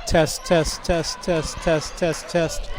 Test, test, test, test, test, test, test.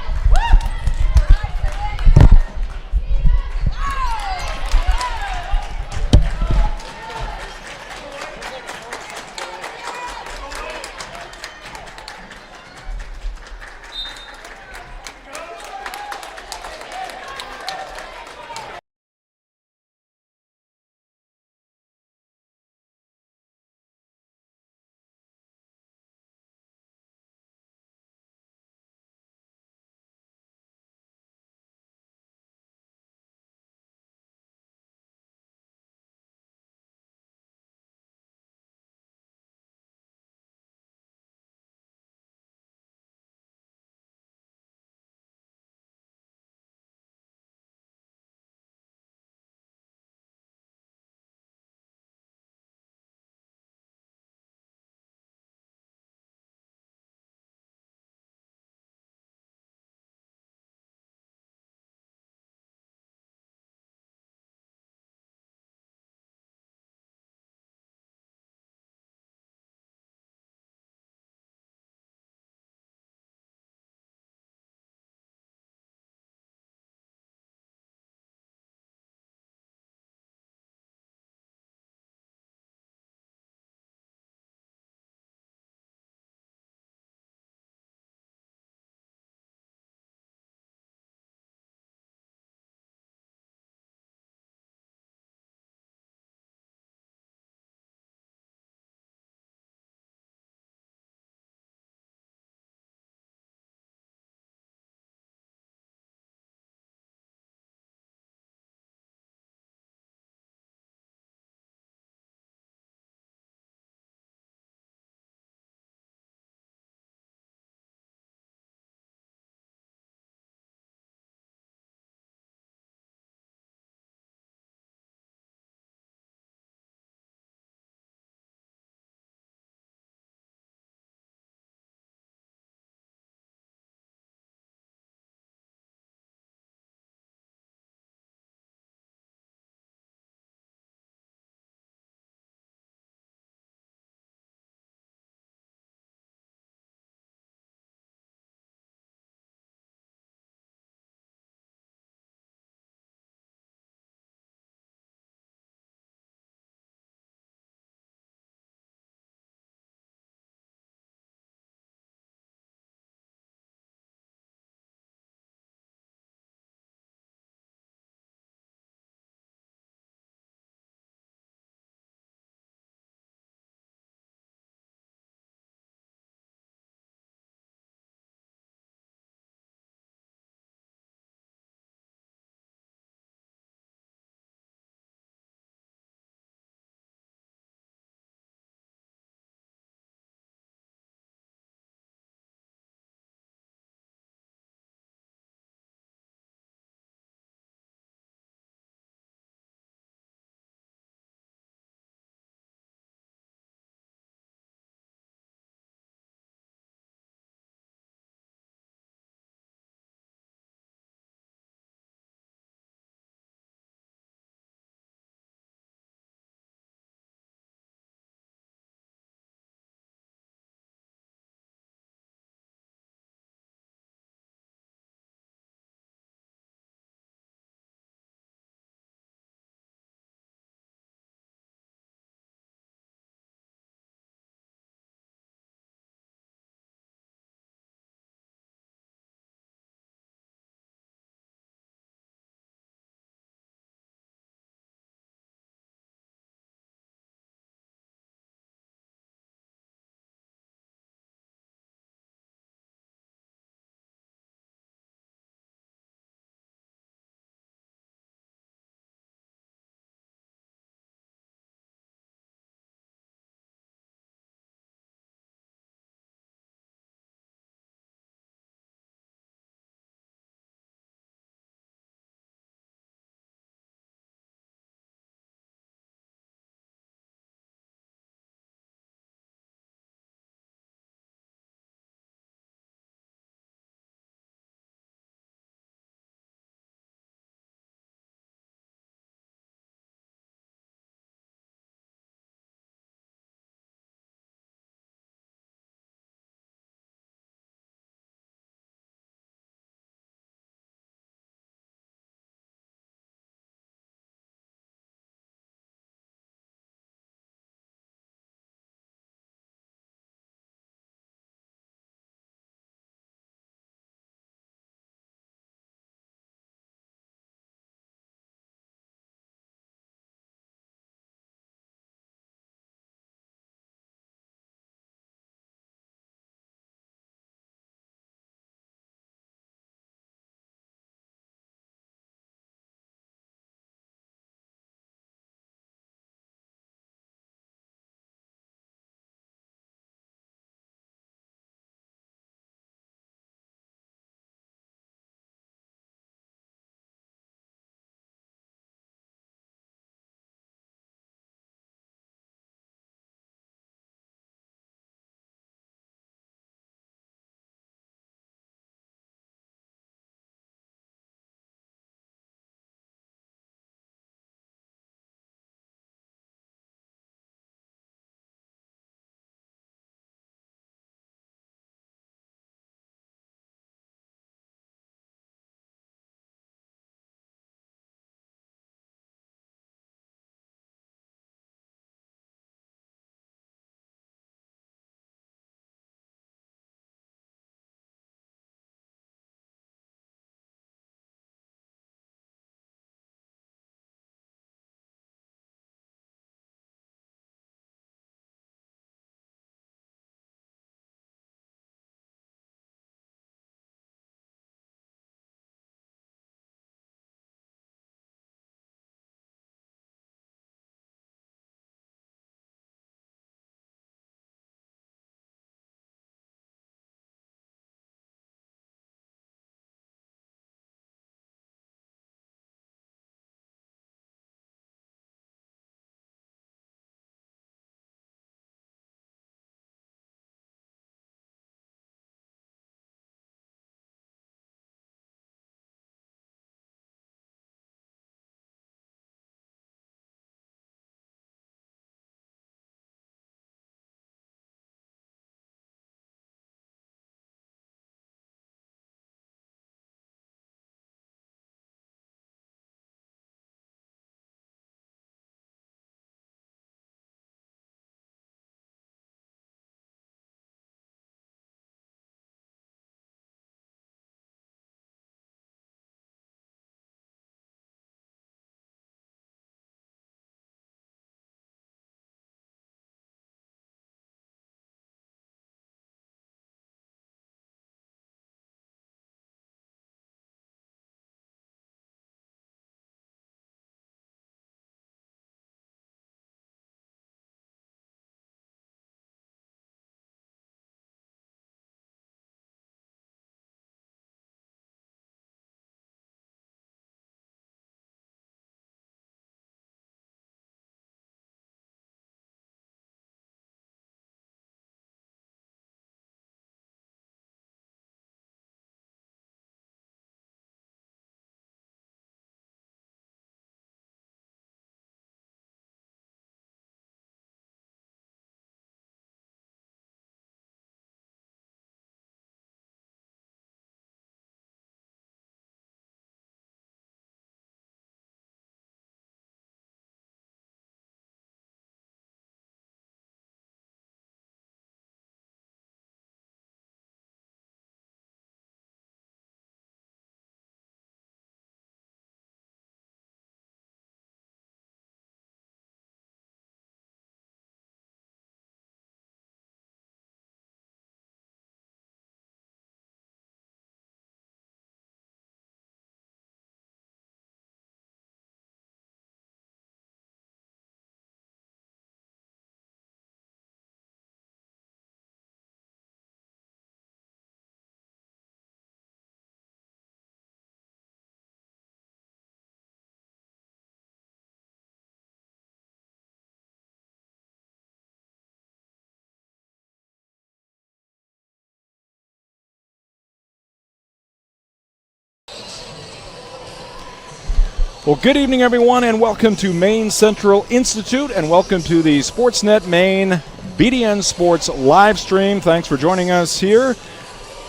Well, good evening, everyone, and welcome to Maine Central Institute, and welcome to the Sportsnet Maine BDN Sports live stream. Thanks for joining us here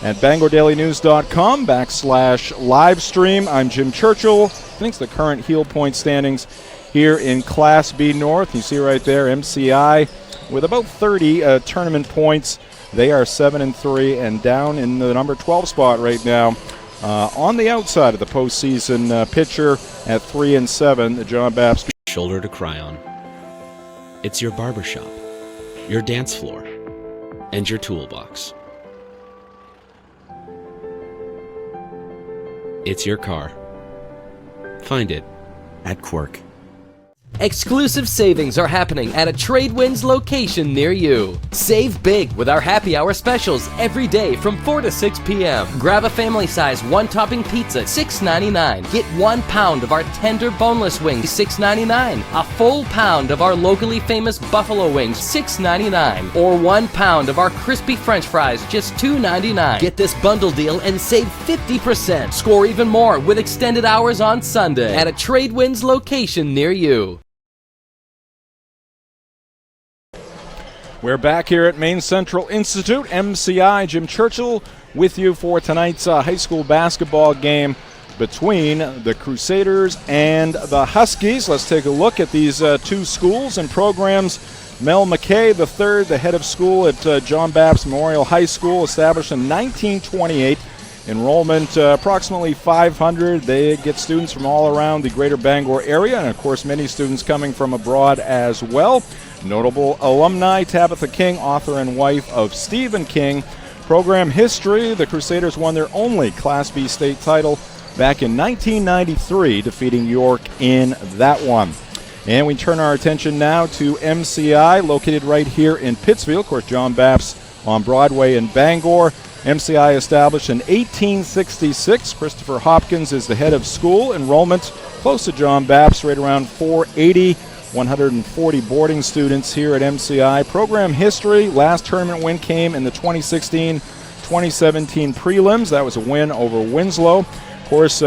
at BangorDailyNews.com/live stream. I'm Jim Churchill. I think it's the current heel point standings here in Class B North. You see right there, MCI with about 30 tournament points. They are 7-3 and down in the number 12 spot right now. On the outside of the postseason picture at 3-7, the John Babs. Shoulder to cry on. It's your barbershop, your dance floor, and your toolbox. It's your car. Find it at Quirk. Exclusive savings are happening at a Tradewinds location near you. Save big with our happy hour specials every day from 4 to 6 p.m. Grab a family size one-topping pizza, $6.99. Get 1 pound of our tender boneless wings, $6.99. A full pound of our locally famous buffalo wings, $6.99. Or 1 pound of our crispy french fries, just $2.99. Get this bundle deal and save 50%. Score even more with extended hours on Sunday at a Tradewinds location near you. We're back here at Maine Central Institute. MCI, Jim Churchill, with you for tonight's high school basketball game between the Crusaders and the Huskies. Let's take a look at these two schools and programs. Mel McKay III, the head of school at John Babs Memorial High School, established in 1928. Enrollment approximately 500. They get students from all around the greater Bangor area, and of course many students coming from abroad as well. Notable alumni: Tabitha King, author and wife of Stephen King. Program history: the Crusaders won their only Class B state title back in 1993, defeating York in that one. And we turn our attention now to MCI, located right here in Pittsfield. Of course, John Babs on Broadway in Bangor. MCI established in 1866. Christopher Hopkins is the head of school. Enrollment close to John Babs, right around 480. 140 boarding students here at MCI. Program history: last tournament win came in the 2016-2017 prelims. That was a win over Winslow. Of course,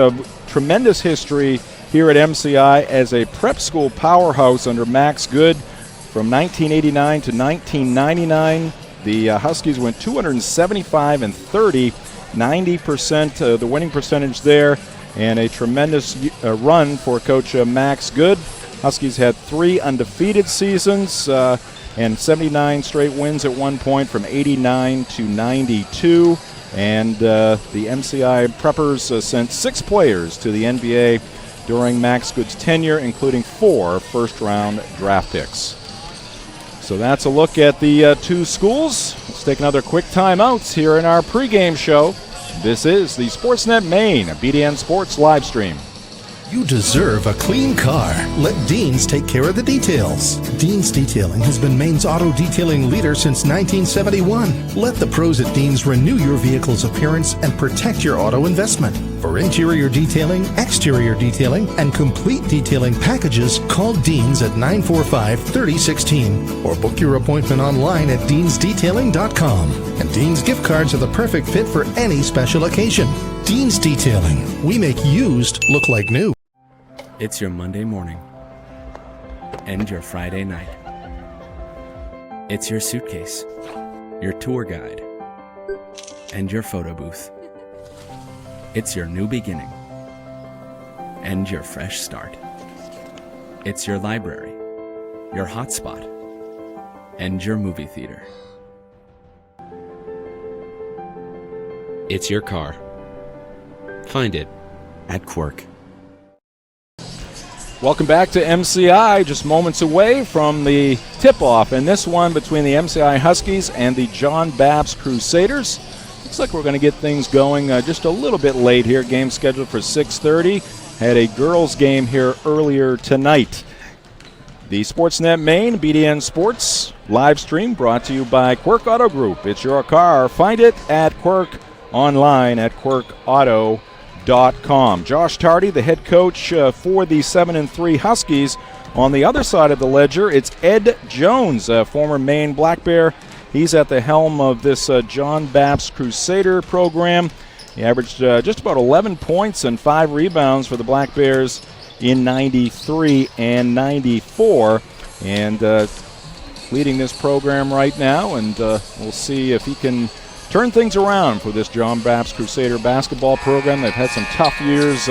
tremendous history here at MCI as a prep school powerhouse under Max Good. From 1989 to 1999, the Huskies went 275-30, 90% the winning percentage there, and a tremendous run for Coach Max Good. Huskies had 3 undefeated seasons and 79 straight wins at one point from 89 to 92. And the MCI Preppers sent 6 players to the NBA during Max Good's tenure, including 4 first-round draft picks. So that's a look at the two schools. Let's take another quick timeout here in our pregame show. This is the Sportsnet Maine BDN Sports live stream. You deserve a clean car. Let Dean's take care of the details. Dean's Detailing has been Maine's auto detailing leader since 1971. Let the pros at Dean's renew your vehicle's appearance and protect your auto investment. For interior detailing, exterior detailing, and complete detailing packages, call Dean's at 945-3016 or book your appointment online at deansdetailing.com. And Dean's gift cards are the perfect fit for any special occasion. Dean's Detailing. We make used look like new. It's your Monday morning and your Friday night. It's your suitcase, your tour guide, and your photo booth. It's your new beginning and your fresh start. It's your library, your hotspot, and your movie theater. It's your car. Find it at Quirk. Welcome back to MCI, just moments away from the tip-off in this one between the MCI Huskies and the John Babs Crusaders. Looks like we're going to get things going just a little bit late here. Game scheduled for 6:30. Had a girls' game here earlier tonight. The Sportsnet Maine BDN Sports live stream brought to you by Quirk Auto Group. It's your car. Find it at Quirk online at quirkauto.com. Josh Tardy, the head coach for the 7-3 Huskies. On the other side of the ledger, it's Ed Jones, former Maine Black Bear. He's at the helm of this John Babs Crusader program. He averaged just about 11 points and 5 rebounds for the Black Bears in 93 and 94. And leading this program right now, and we'll see if he can turn things around for this John Baptist Crusader basketball program. They've had some tough years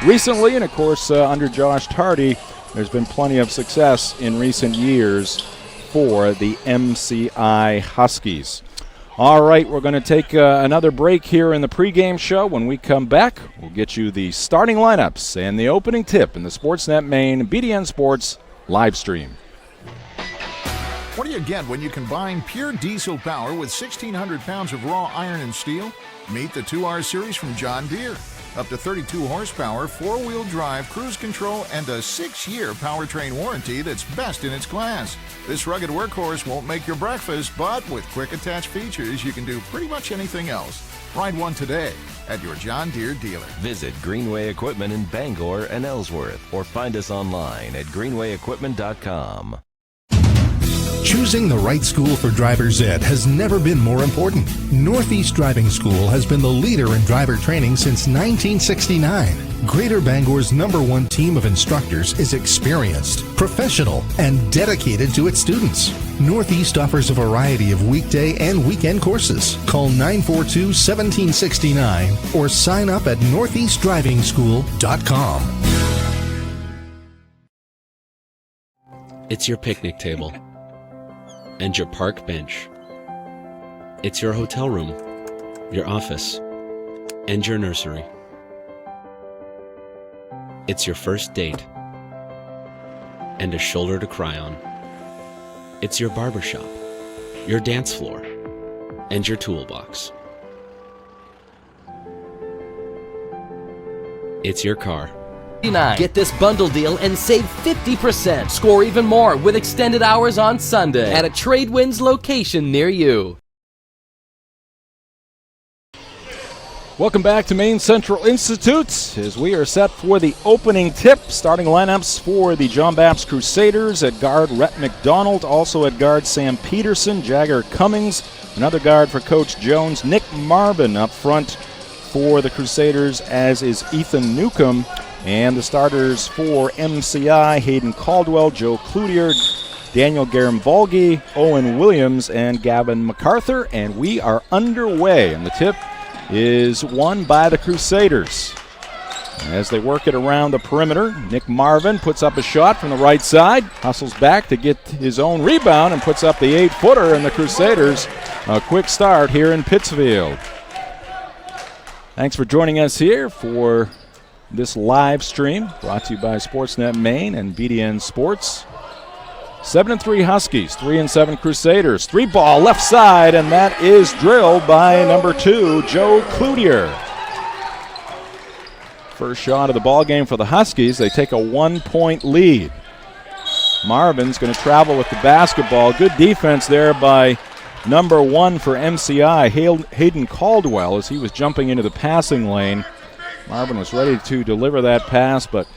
recently, and of course under Josh Tardy, there's been plenty of success in recent years for the MCI Huskies. All right, we're going to take another break here in the pregame show. When we come back, we'll get you the starting lineups and the opening tip in the Sportsnet Maine BDN Sports live stream. What do you get when you combine pure diesel power with 1,600 pounds of raw iron and steel? Meet the 2R Series from John Deere. Up to 32 horsepower, 4-wheel drive, cruise control, and a 6-year powertrain warranty that's best in its class. This rugged workhorse won't make your breakfast, but with quick attach features, you can do pretty much anything else. Ride one today at your John Deere dealer. Visit Greenway Equipment in Bangor and Ellsworth, or find us online at greenwayequipment.com. Choosing the right school for driver's ed has never been more important. Northeast Driving School has been the leader in driver training since 1969. Greater Bangor's #1 team of instructors is experienced, professional, and dedicated to its students. Northeast offers a variety of weekday and weekend courses. Call 942-1769 or sign up at northeastdrivingschool.com. It's your picnic table and your park bench. It's your hotel room, your office, and your nursery. It's your first date and a shoulder to cry on. It's your barbershop, your dance floor, and your toolbox. It's your car. Get this bundle deal and save 50%. Score even more with extended hours on Sunday at a Tradewinds location near you. Welcome back to Maine Central Institute as we are set for the opening tip. Starting lineups for the John Baptist Crusaders: at guard, Rhett McDonald. Also at guard, Sam Peterson, Jagger Cummings. Another guard for Coach Jones, Nick Marvin. Up front for the Crusaders, as is Ethan Newcomb. And the starters for MCI: Hayden Caldwell, Joe Cloutier, Daniel Garamvolgi, Owen Williams, and Gavin MacArthur. And we are underway, and the tip is won by the Crusaders. As they work it around the perimeter, Nick Marvin puts up a shot from the right side, hustles back to get his own rebound, and puts up the 8-footer, and the Crusaders a quick start here in Pittsfield. Thanks for joining us here for this live stream brought to you by Sportsnet Maine and BDN Sports. 7-3 Huskies, 3-7 Crusaders. 3-ball left side, and that is drilled by number 2, Joe Cloutier. First shot of the ball game for the Huskies. They take a 1-point lead. Marvin's going to travel with the basketball. Good defense there by number 1 for MCI, Hayden Caldwell, as he was jumping into the passing lane. Marvin was ready to deliver that pass, but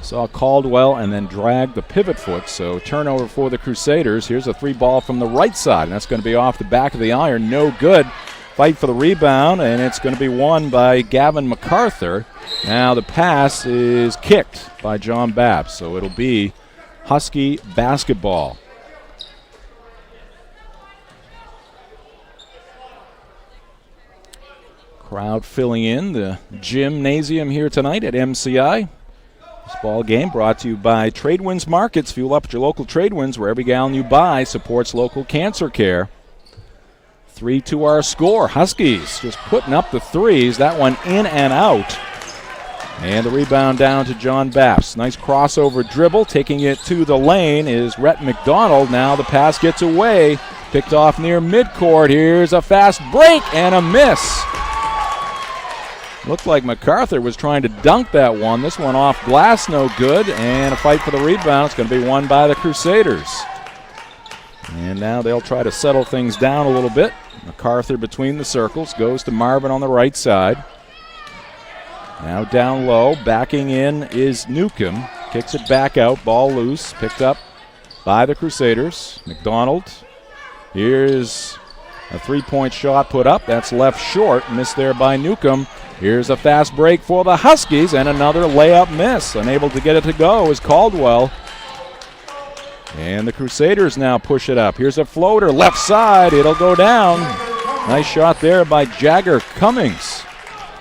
saw Caldwell and then dragged the pivot foot. So turnover for the Crusaders. Here's a 3-ball from the right side, and that's going to be off the back of the iron. No good. Fight for the rebound, and it's going to be won by Gavin MacArthur. Now the pass is kicked by John Baptist, so it'll be Husky basketball. Crowd filling in the gymnasium here tonight at MCI. This ball game brought to you by Tradewinds Markets. Fuel up at your local Tradewinds, where every gallon you buy supports local cancer care. 3-2 our score. Huskies just putting up the threes. That one in and out. And the rebound down to John Baptist. Nice crossover dribble. Taking it to the lane is Rhett McDonald. Now the pass gets away. Picked off near midcourt. Here's a fast break and a miss. Looked like MacArthur was trying to dunk that one. This one off glass, no good. And a fight for the rebound. It's going to be won by the Crusaders. And now they'll try to settle things down a little bit. MacArthur between the circles. Goes to Marvin on the right side. Now down low. Backing in is Newcomb. Kicks it back out. Ball loose. Picked up by the Crusaders. McDonald. Here's A three-point shot put up. That's left short. Missed there by Newcomb. Here's a fast break for the Huskies, and another layup miss. Unable to get it to go is Caldwell. And the Crusaders now push it up. Here's a floater, left side. It'll go down. Nice shot there by Jagger Cummings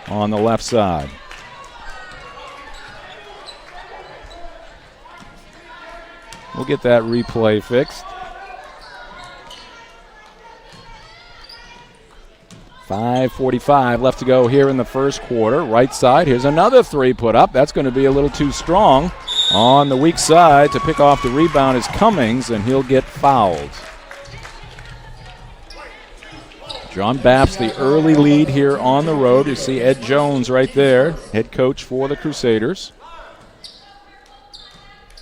on the left side. We'll get that replay fixed. 5:45 left to go here in the first quarter. Right side, here's another three put up. That's going to be a little too strong. On the weak side to pick off the rebound is Cummings, and he'll get fouled. John Baps, the early lead here on the road. You see Ed Jones right there, head coach for the Crusaders.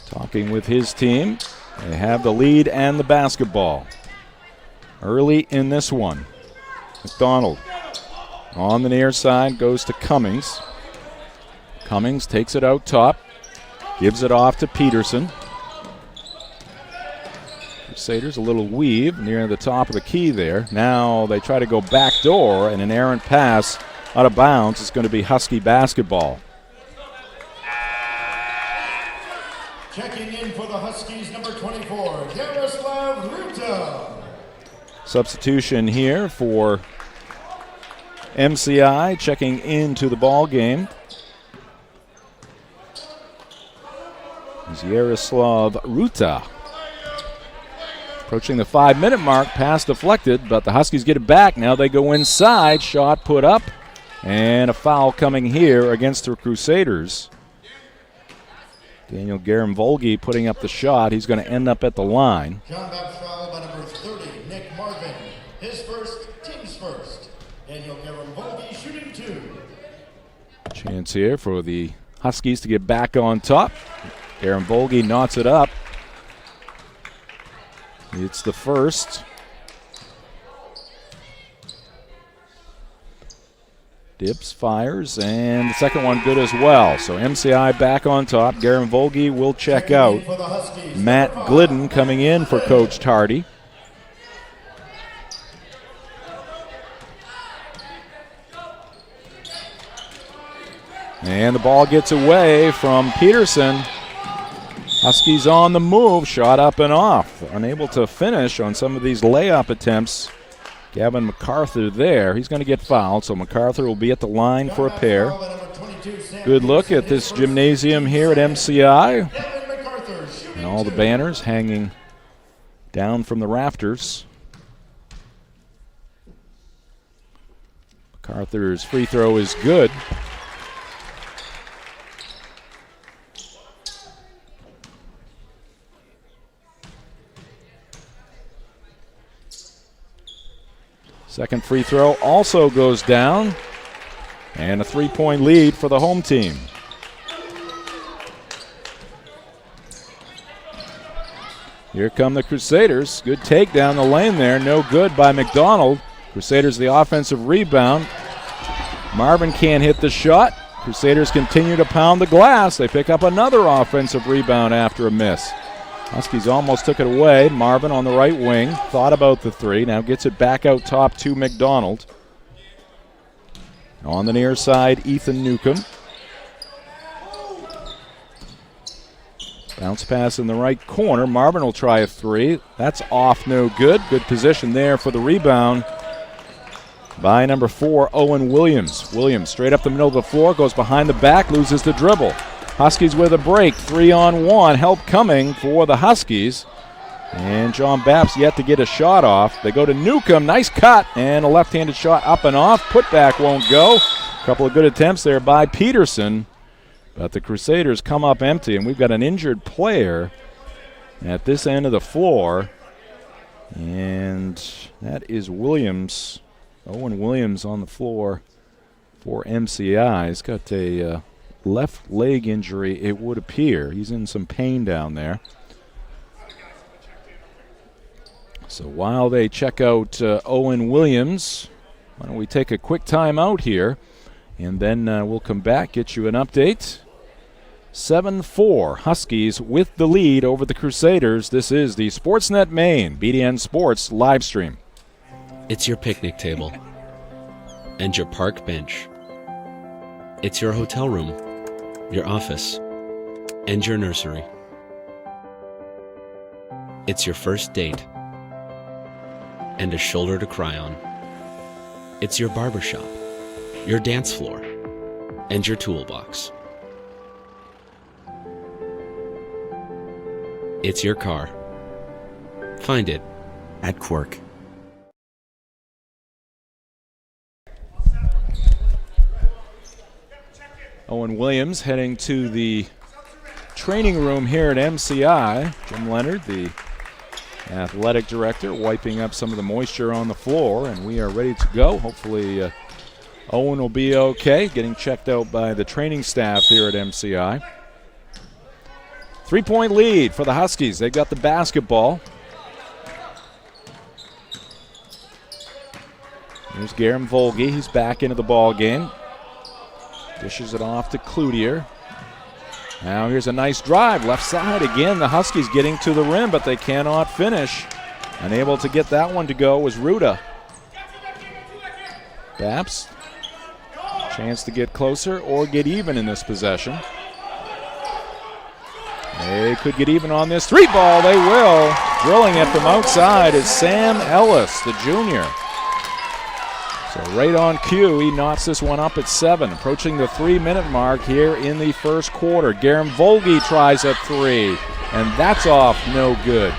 Talking with his team. They have the lead and the basketball. Early in this one. McDonald on the near side goes to Cummings. Cummings takes it out top. Gives it off to Peterson. Crusaders a little weave near the top of the key there. Now they try to go back door, and an errant pass out of bounds. It's going to be Husky basketball. Checking in for the Huskies, number 24, Yaroslav Ruta. Substitution here for MCI, checking into the ball game is Yaroslav Ruta. Approaching the 5-minute mark, pass deflected, but the Huskies get it back. Now they go inside, shot put up, and a foul coming here against the Crusaders. Daniel Garamvolgi putting up the shot. He's going to end up at the line. John Baps fouled by number 30, Nick Marvin. His first, team's first. Daniel Garamvolgi shooting two. Chance here for the Huskies to get back on top. Garamvolgi knots it up. It's the first. Dips, fires, and the second one good as well. So MCI back on top. Garamvolgi will check out. Matt Glidden coming in for Coach Tardy. And the ball gets away from Peterson. Huskies on the move, shot up and off. Unable to finish on some of these layup attempts. Gavin MacArthur there. He's going to get fouled, so MacArthur will be at the line for a pair. Good look at this gymnasium here at MCI. And all the banners hanging down from the rafters. MacArthur's free throw is good. Second free throw also goes down. And a three-point lead for the home team. Here come the Crusaders. Good take down the lane there. No good by McDonald. Crusaders the offensive rebound. Marvin can't hit the shot. Crusaders continue to pound the glass. They pick up another offensive rebound after a miss. Huskies almost took it away. Marvin on the right wing. Thought about the three. Now gets it back out top to McDonald. On the near side, Ethan Newcomb. Bounce pass in the right corner. Marvin will try a three. That's off, no good. Good position there for the rebound by number 4, Owen Williams. Williams straight up the middle of the floor, goes behind the back, loses the dribble. Huskies with a break, 3-on-1. Help coming for the Huskies. And John Baps yet to get a shot off. They go to Newcomb, nice cut, and a left-handed shot up and off. Putback won't go. A couple of good attempts there by Peterson. But the Crusaders come up empty, and we've got an injured player at this end of the floor. And that is Williams, Owen Williams on the floor for MCI. He's got a left leg injury, it would appear. He's in some pain down there. So while they check out Owen Williams, why don't we take a quick time out here, and then we'll come back, get you an update. 7-4, Huskies with the lead over the Crusaders. This is the Sportsnet Maine BDN Sports live stream. It's your picnic table and your park bench. It's your hotel room, your office, and your nursery. It's your first date and a shoulder to cry on. It's your barbershop, your dance floor, and your toolbox. It's your car. Find it at Quirk. Owen Williams heading to the training room here at MCI. Jim Leonard, the athletic director, wiping up some of the moisture on the floor, and we are ready to go. Hopefully Owen will be okay, getting checked out by the training staff here at MCI. 3-point lead for the Huskies. They got the basketball. Here's Garen Volge. He's back into the ball game. Dishes it off to Cloutier. Now here's a nice drive. Left side again. The Huskies getting to the rim, but they cannot finish. Unable to get that one to go was Ruda. Baps. Chance to get closer or get even in this possession. They could get even on this three ball. They will. Drilling it from outside is Sam Ellis, the junior. So right on cue, he knocks this one up at 7. Approaching the 3-minute mark here in the first quarter. Garen Volge tries a three, and that's off no good.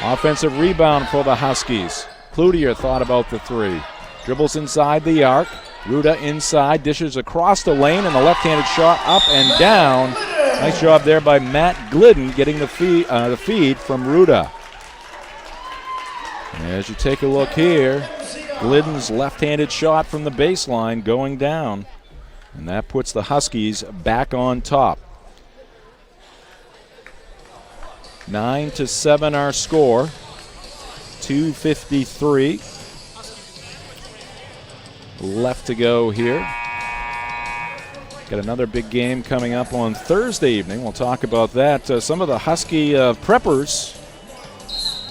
Offensive rebound for the Huskies. Cloutier thought about the three. Dribbles inside the arc. Ruda inside, dishes across the lane, and the left-handed shot up and down. Nice job there by Matt Glidden getting the feed from Ruda. As you take a look here, Glidden's left-handed shot from the baseline going down. And that puts the Huskies back on top. 9-7 our score. 2:53 left to go here. Got another big game coming up on Thursday evening. We'll talk about that. Some of the Husky preppers,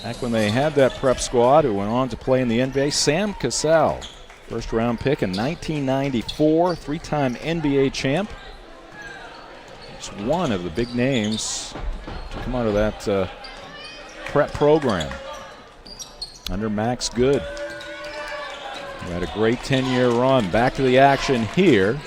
back when they had that prep squad, who went on to play in the NBA. Sam Cassell, first-round pick in 1994, three-time NBA champ. It's one of the big names to come out of that prep program under Max Good. He had a great 10-year run. Back to the action here.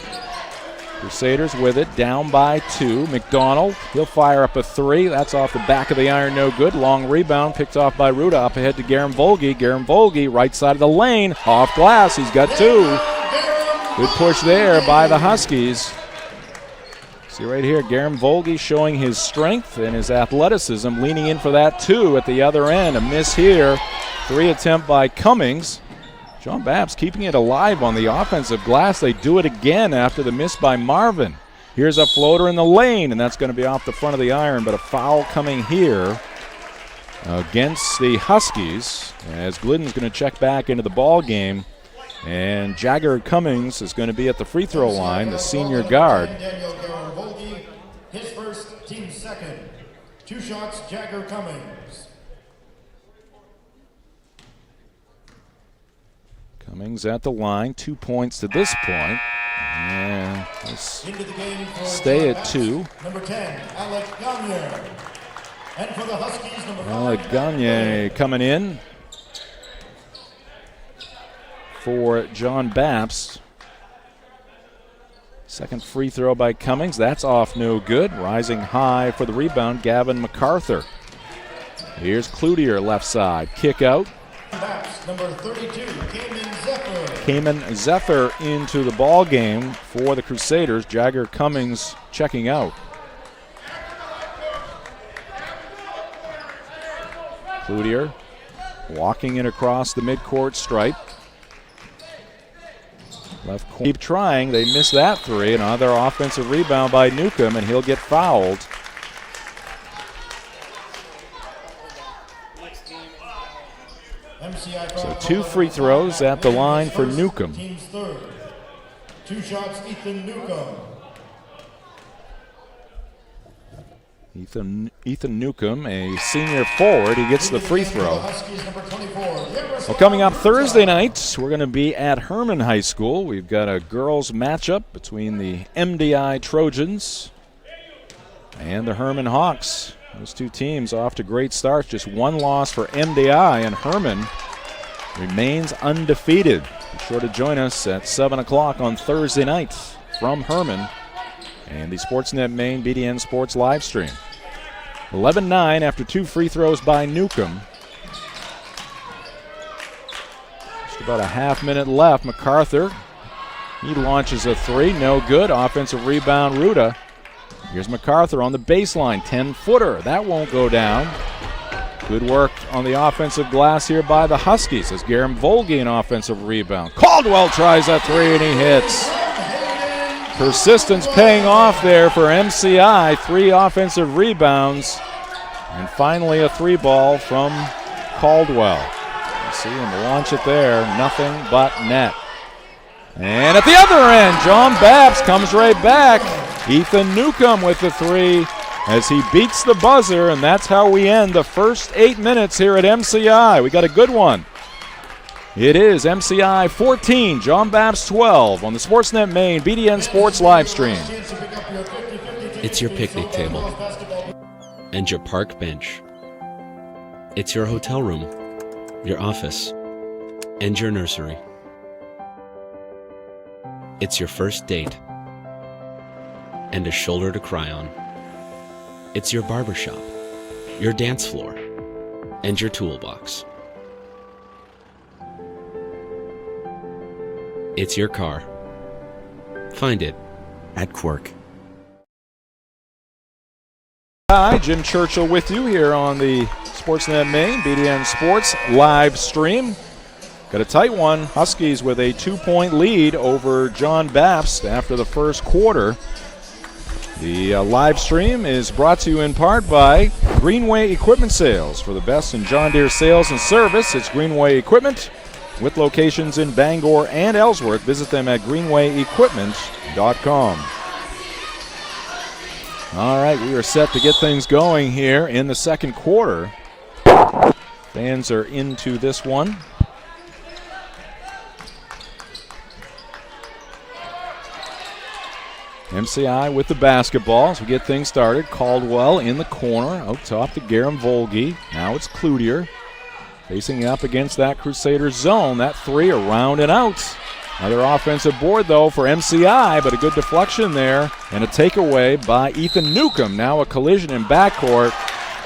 Crusaders with it, down by 2. McDonald, he'll fire up a three. That's off the back of the iron, no good. Long rebound, picked off by Ruda. Up ahead to Garen Volge. Garen Volge, right side of the lane, off glass. He's got 2. Good push there by the Huskies. See right here, Garen Volge showing his strength and his athleticism, leaning in for that 2 at the other end. A miss here. 3 attempt by Cummings. John Baps keeping it alive on the offensive glass. They do it again after the miss by Marvin. Here's a floater in the lane, and that's going to be off the front of the iron, but a foul coming here against the Huskies as Glidden's going to check back into the ball game, and Jagger Cummings is going to be at the free throw line, the senior guard. Daniel Garen Volge, his first, team second. 2 shots, Jagger Cummings. Cummings at the line, 2 points to this point. And into the game for stay at 2. Number 10, Alec Gagne. And for the Huskies, number 5, Alec Gagne coming in for John Baps. Second free throw by Cummings. That's off no good. Rising high for the rebound, Gavin MacArthur. Here's Cloutier left side. Kick out. Baps, number 32, Cayman Zephyr into the ball game for the Crusaders. Jagger Cummings checking out. Cloutier walking it across the midcourt stripe. Left corner. Keep trying. They miss that 3. Another offensive rebound by Newcomb, and he'll get fouled. So 2 free throws at the line for Newcomb. Team's third. 2 shots, Ethan Newcomb. Ethan Newcomb, a senior forward, he gets the free throw. Well, coming up Thursday night, we're going to be at Herman High School. We've got a girls matchup between the MDI Trojans and the Herman Hawks. Those two teams off to great starts. Just one loss for MDI, and Herman remains undefeated. Be sure to join us at 7 o'clock on Thursday night from Herman and the Sportsnet Maine BDN Sports live stream. 11-9 after two free throws by Newcomb. Just about a half minute left. MacArthur, he launches a three, no good. Offensive rebound, Ruda. Here's MacArthur on the baseline, 10-footer. That won't go down. Good work on the offensive glass here by the Huskies as Garam Volge an offensive rebound. Caldwell tries that three and he hits. Persistence paying off there for MCI. 3 offensive rebounds. And finally a 3-ball from Caldwell. You see him launch it there. Nothing but net. And at the other end, John Babs comes right back. Ethan Newcomb with the 3 as he beats the buzzer. And that's how we end the first 8 minutes here at MCI. We got a good one. It is MCI 14, John Babs 12 on the Sportsnet Maine BDN Sports live stream. It's your picnic table and your park bench. It's your hotel room, your office, and your nursery. It's your first date and a shoulder to cry on. It's your barbershop, your dance floor, and your toolbox. It's your car. Find it at Quirk. Hi, Jim Churchill with you here on the Sportsnet Maine BDN Sports live stream. Got a tight one. Huskies with a 2-point lead over John Babst after the first quarter. The live stream is brought to you in part by Greenway Equipment Sales. For the best in John Deere sales and service, it's Greenway Equipment. With locations in Bangor and Ellsworth, visit them at greenwayequipment.com. All right, we are set to get things going here in the second quarter. Fans are into this one. MCI with the basketball as we get things started. Caldwell in the corner, out top to Garam Volge. Now it's Cloutier. Facing up against that Crusaders zone. That 3 around and out. Another offensive board, though, for MCI, but a good deflection there. And a takeaway by Ethan Newcomb. Now a collision in backcourt.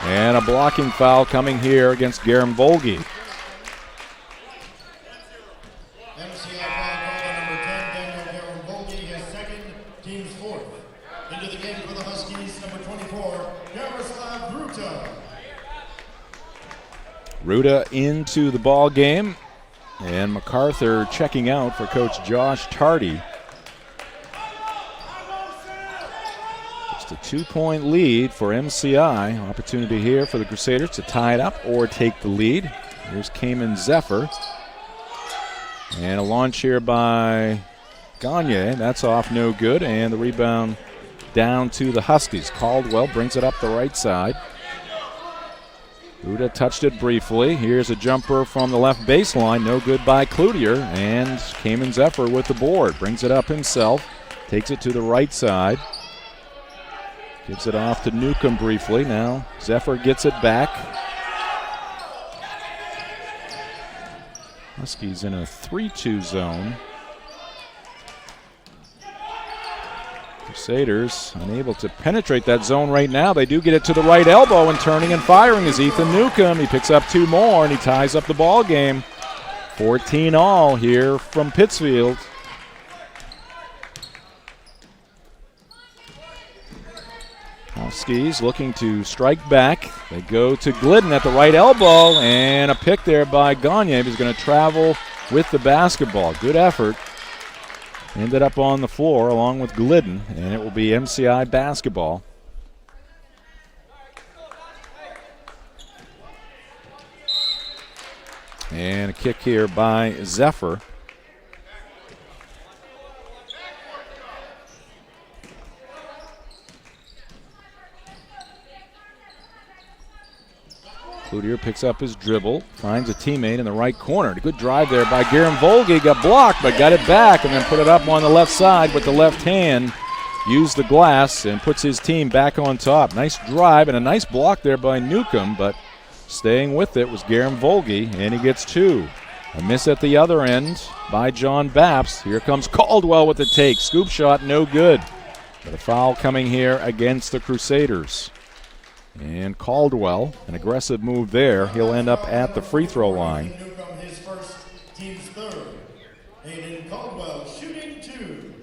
And a blocking foul coming here against Garam Volge. MCI foul called on number 10, Daniel Garam Volge, his second, team's 4th. Into the game for the Huskies, number 24, Yaroslav Ruta. Ruda into the ball game, and MacArthur checking out for Coach Josh Tardy. Just a 2-point lead for MCI. Opportunity here for the Crusaders to tie it up or take the lead. Here's Cayman Zephyr. And a launch here by Gagne. That's off no good, and the rebound down to the Huskies. Caldwell brings it up the right side. Ruda touched it briefly. Here's a jumper from the left baseline. No good by Cloutier. And Cayman Zephyr with the board. Brings it up himself. Takes it to the right side. Gives it off to Newcomb briefly. Now Zephyr gets it back. Huskies in a 3-2 zone. Crusaders unable to penetrate that zone right now. They do get it to the right elbow, and turning and firing is Ethan Newcomb. He picks up 2 more, and he ties up the ball game. 14 all here from Pittsfield. Huskies looking to strike back. They go to Glidden at the right elbow, and a pick there by Gagne. He's going to travel with the basketball. Good effort. Ended up on the floor along with Glidden, and it will be MCI basketball. And a kick here by Zephyr. Cloutier picks up his dribble, finds a teammate in the right corner. A good drive there by Guerin Volge. Got blocked, but got it back and then put it up on the left side with the left hand. Used the glass and puts his team back on top. Nice drive and a nice block there by Newcomb, but staying with it was Guerin Volge, and he gets 2. A miss at the other end by John Baps. Here comes Caldwell with the take. Scoop shot, no good. But a foul coming here against the Crusaders. And Caldwell, an aggressive move there. He'll end up at the free throw line. Newcomb, his first, team's third. Aiden Caldwell shooting 2.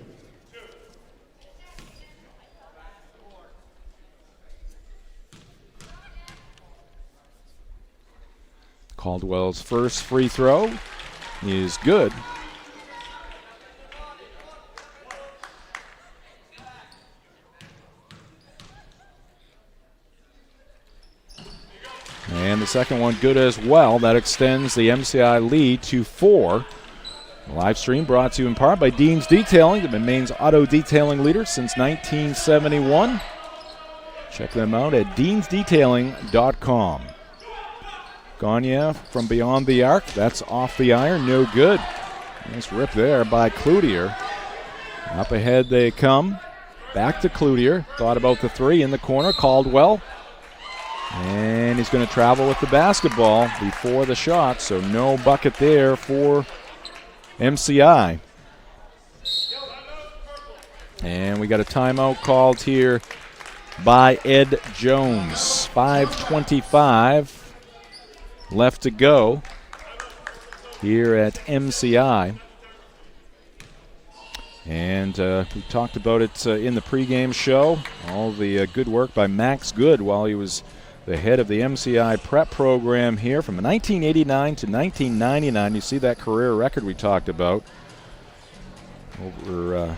Caldwell's first free throw is good. And the second one good as well. That extends the MCI lead to 4. The live stream brought to you in part by Dean's Detailing. They've been Maine's auto detailing leader since 1971. Check them out at deansdetailing.com. Gagne from beyond the arc. That's off the iron. No good. Nice rip there by Cloutier. Up ahead they come. Back to Cloutier. Thought about the 3 in the corner. Caldwell. And he's going to travel with the basketball before the shot, so no bucket there for MCI. And we got a timeout called here by Ed Jones. 5:25 left to go here at MCI. And we talked about it in the pregame show. All the good work by Max Good while he was the head of the MCI prep program here from 1989 to 1999. You see that career record we talked about. Over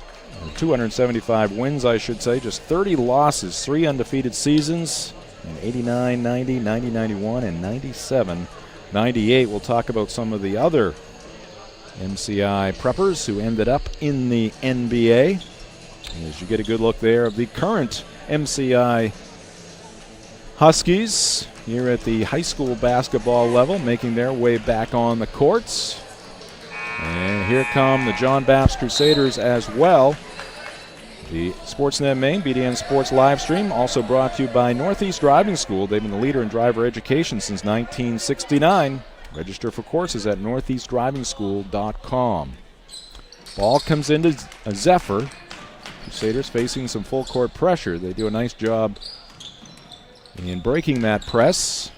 275 wins, I should say. Just 30 losses, 3 undefeated seasons in 89, 90, 90, 91, and 97, 98. We'll talk about some of the other MCI preppers who ended up in the NBA. As you get a good look there of the current MCI Huskies here at the high school basketball level, making their way back on the courts. And here come the John Baps Crusaders as well. The Sportsnet Maine BDN Sports live stream also brought to you by Northeast Driving School. They've been the leader in driver education since 1969. Register for courses at northeastdrivingschool.com. Ball comes into Zephyr. Crusaders facing some full court pressure. They do a nice job in breaking that press.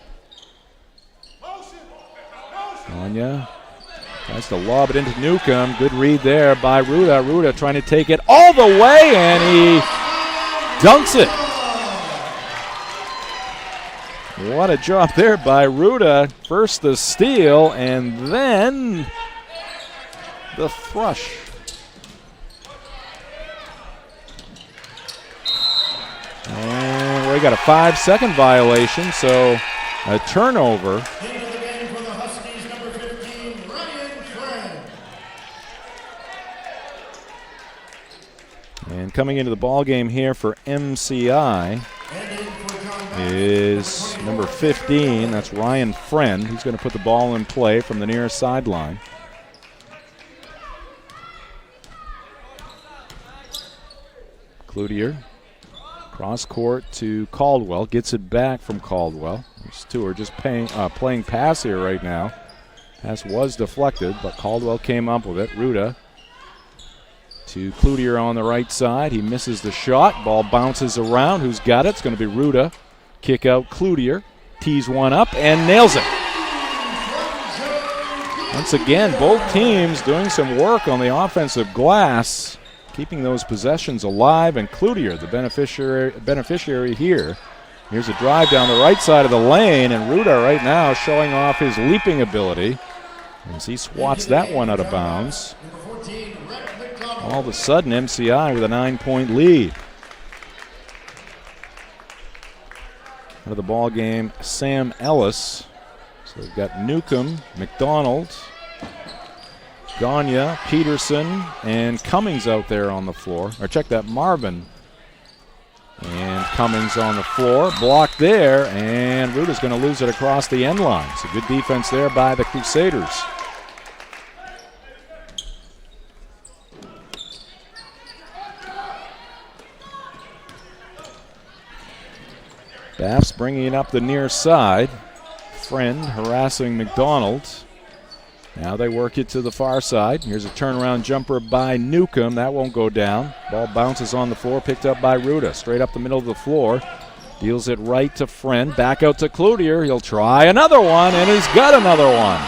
Anya tries to lob it into Newcomb. Good read there by Ruda. Ruda trying to take it all the way, and he dunks it. What a job there by Ruda. First the steal, and then the thrush. And we got a 5-second violation, so a turnover. Into the game for the Huskies, number 15, Ryan Friend. And coming into the ball game here for MCI is number 15. That's Ryan Friend. He's going to put the ball in play from the near sideline. Cloutier. Cross court to Caldwell. Gets it back from Caldwell. These two are just playing pass here right now. Pass was deflected, but Caldwell came up with it. Ruda to Cloutier on the right side. He misses the shot. Ball bounces around. Who's got it? It's going to be Ruda. Kick out Cloutier. Tees one up and nails it. Once again, both teams doing some work on the offensive glass, keeping those possessions alive, and Cloutier, the beneficiary here. Here's a drive down the right side of the lane, and Ruda right now showing off his leaping ability as he swats that one out of bounds. All of a sudden, MCI with a 9-point lead. Out of the ball game, Sam Ellis. So we've got Newcomb, McDonald, Gagne, Peterson, and Cummings out there on the floor. Or check that, Marvin and Cummings on the floor, blocked there, and Ruda's going to lose it across the end line. So good defense there by the Crusaders. Baps bringing it up the near side. Friend harassing McDonald. Now they work it to the far side. Here's a turnaround jumper by Newcomb. That won't go down. Ball bounces on the floor, picked up by Ruda. Straight up the middle of the floor. Deals it right to Friend. Back out to Cloutier. He'll try another one, and he's got another one.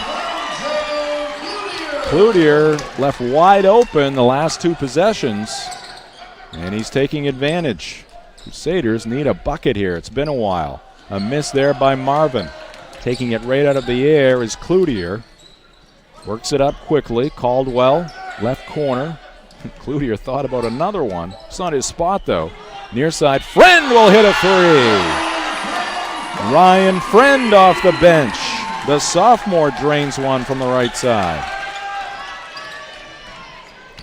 Cloutier left wide open the last two possessions, and he's taking advantage. Crusaders need a bucket here. It's been a while. A miss there by Marvin. Taking it right out of the air is Cloutier. Works it up quickly. Caldwell, left corner. Cloutier thought about another one. It's not his spot, though. Near side, Friend will hit a three. Ryan Friend off the bench. The sophomore drains one from the right side.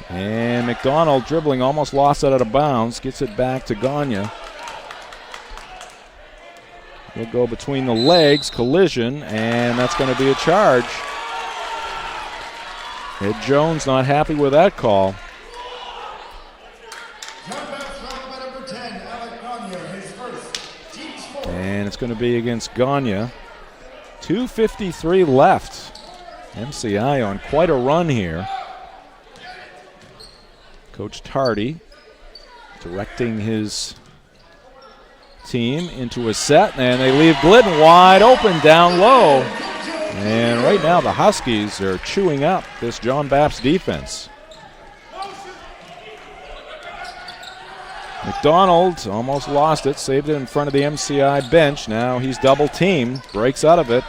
And McDonald dribbling, almost lost it out of bounds. Gets it back to Gagne. He'll go between the legs, collision, and that's going to be a charge. Ed Jones not happy with that call. And it's going to be against Gagne. 2:53 left. MCI on quite a run here. Coach Tardy directing his team into a set, and they leave Glidden wide open down low. And right now the Huskies are chewing up this John Baps defense. McDonald almost lost it, saved it in front of the MCI bench. Now he's double teamed, breaks out of it,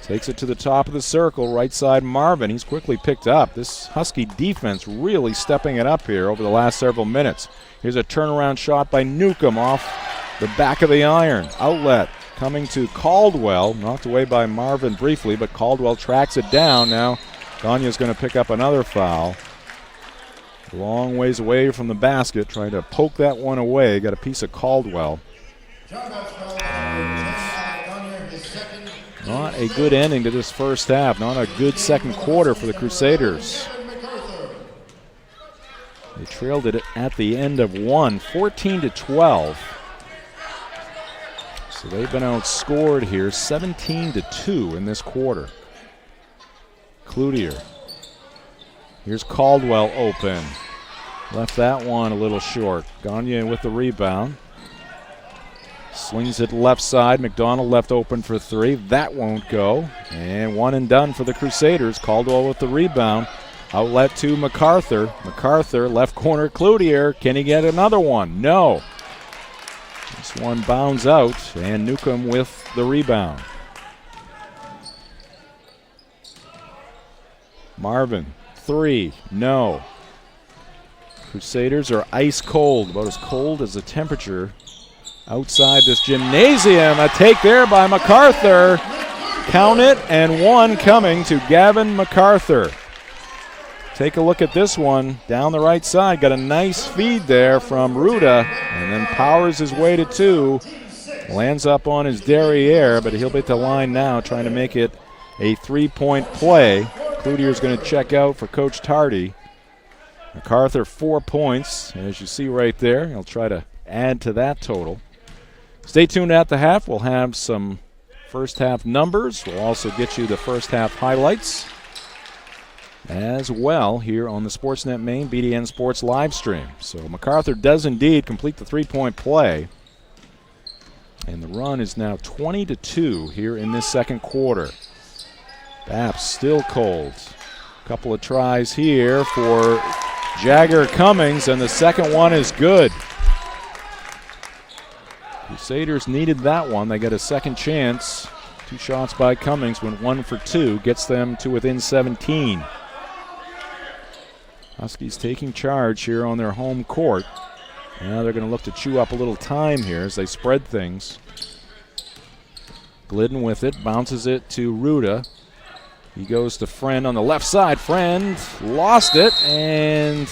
takes it to the top of the circle, right side Marvin. He's quickly picked up. This Husky defense really stepping it up here over the last several minutes. Here's a turnaround shot by Newcomb off the back of the iron. Outlet coming to Caldwell, knocked away by Marvin briefly, but Caldwell tracks it down. Now Gagne's going to pick up another foul. Long ways away from the basket, trying to poke that one away. Got a piece of Caldwell. Not a good ending to this first half. Not a good second quarter for the Crusaders. They trailed it at the end of one, 14-12. So they've been outscored here 17-2 in this quarter. Cloutier. Here's Caldwell open. Left that one a little short. Gagne with the rebound. Slings it left side. McDonald left open for three. That won't go. And one and done for the Crusaders. Caldwell with the rebound. Outlet to MacArthur. MacArthur, left corner, Cloutier. Can he get another one? No. This one bounds out, and Newcomb with the rebound. Marvin, three, no. Crusaders are ice cold, about as cold as the temperature outside this gymnasium. A take there by MacArthur. Count it, and one coming to Gavin MacArthur. Take a look at this one down the right side. Got a nice feed there from Ruda, and then powers his way to two. Lands up on his derriere, but he'll be at the line now trying to make it a three-point play. Cloutier's going to check out for Coach Tardy. MacArthur 4 points, and as you see right there, he'll try to add to that total. Stay tuned at the half. We'll have some first half numbers. We'll also get you the first half highlights as well here on the Sportsnet Maine BDN Sports live stream. So MacArthur does indeed complete the three-point play. And the run is now 20-2 here in this second quarter. Baps still cold. Couple of tries here for Jagger Cummings, and the second one is good. Crusaders needed that one. They get a second chance. 2 shots by Cummings, went 1 for 2, gets them to within 17. Huskies taking charge here on their home court. Now they're going to look to chew up a little time here as they spread things. Glidden with it, bounces it to Ruda. He goes to Friend on the left side. Friend lost it, and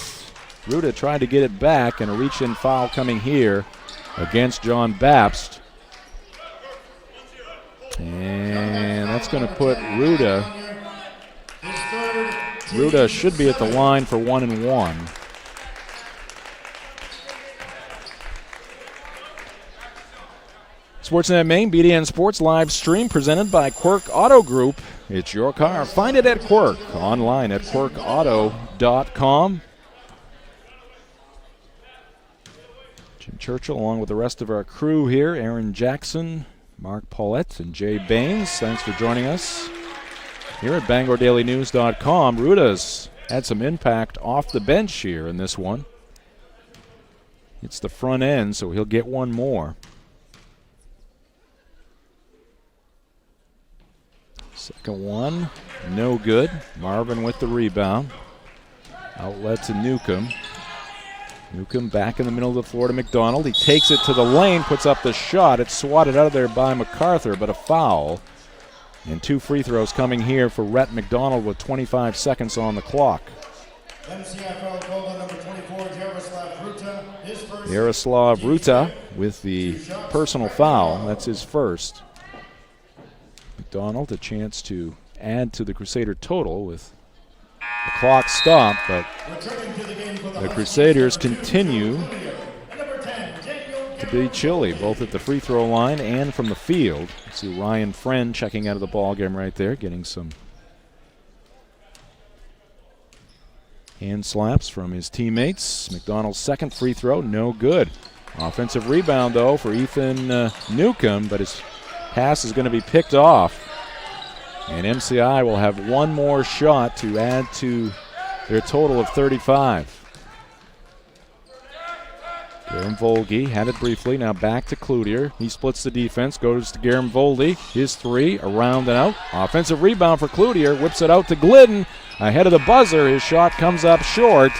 Ruda tried to get it back, and a reach-in foul coming here against John Bapst. And that's going to put Ruda. Ruda should be at the line for 1-1. Sportsnet Maine, BDN Sports live stream presented by Quirk Auto Group. It's your car. Find it at Quirk, online at quirkauto.com. Jim Churchill along with the rest of our crew here, Aaron Jackson, Mark Paulette, and Jay Baines. Thanks for joining us here at BangorDailyNews.com. Ruda's had some impact off the bench here in this one. It's the front end, so he'll get one more. Second one, no good. Marvin with the rebound. Outlet to Newcomb. Newcomb back in the middle of the floor to McDonald. He takes it to the lane, puts up the shot. It's swatted out of there by MacArthur, but a foul. And 2 free throws coming here for Rhett McDonald with 25 seconds on the clock. MCI called on number 24, Jaroslav Ruta. His first. Jaroslav Ruta with the personal foul. That's his first. McDonald a chance to add to the Crusader total with the clock stopped, but the Crusaders continue to be chilly, both at the free throw line and from the field. See Ryan Friend checking out of the ball game right there, getting some hand slaps from his teammates. McDonald's second free throw, no good. Offensive rebound, though, for Ethan Newcomb, but his pass is going to be picked off. And MCI will have one more shot to add to their total of 35. Garam Volge had it briefly, now back to Cloutier. He splits the defense, goes to Garam Volge. His three, around and out. Offensive rebound for Cloutier, whips it out to Glidden. Ahead of the buzzer, his shot comes up short.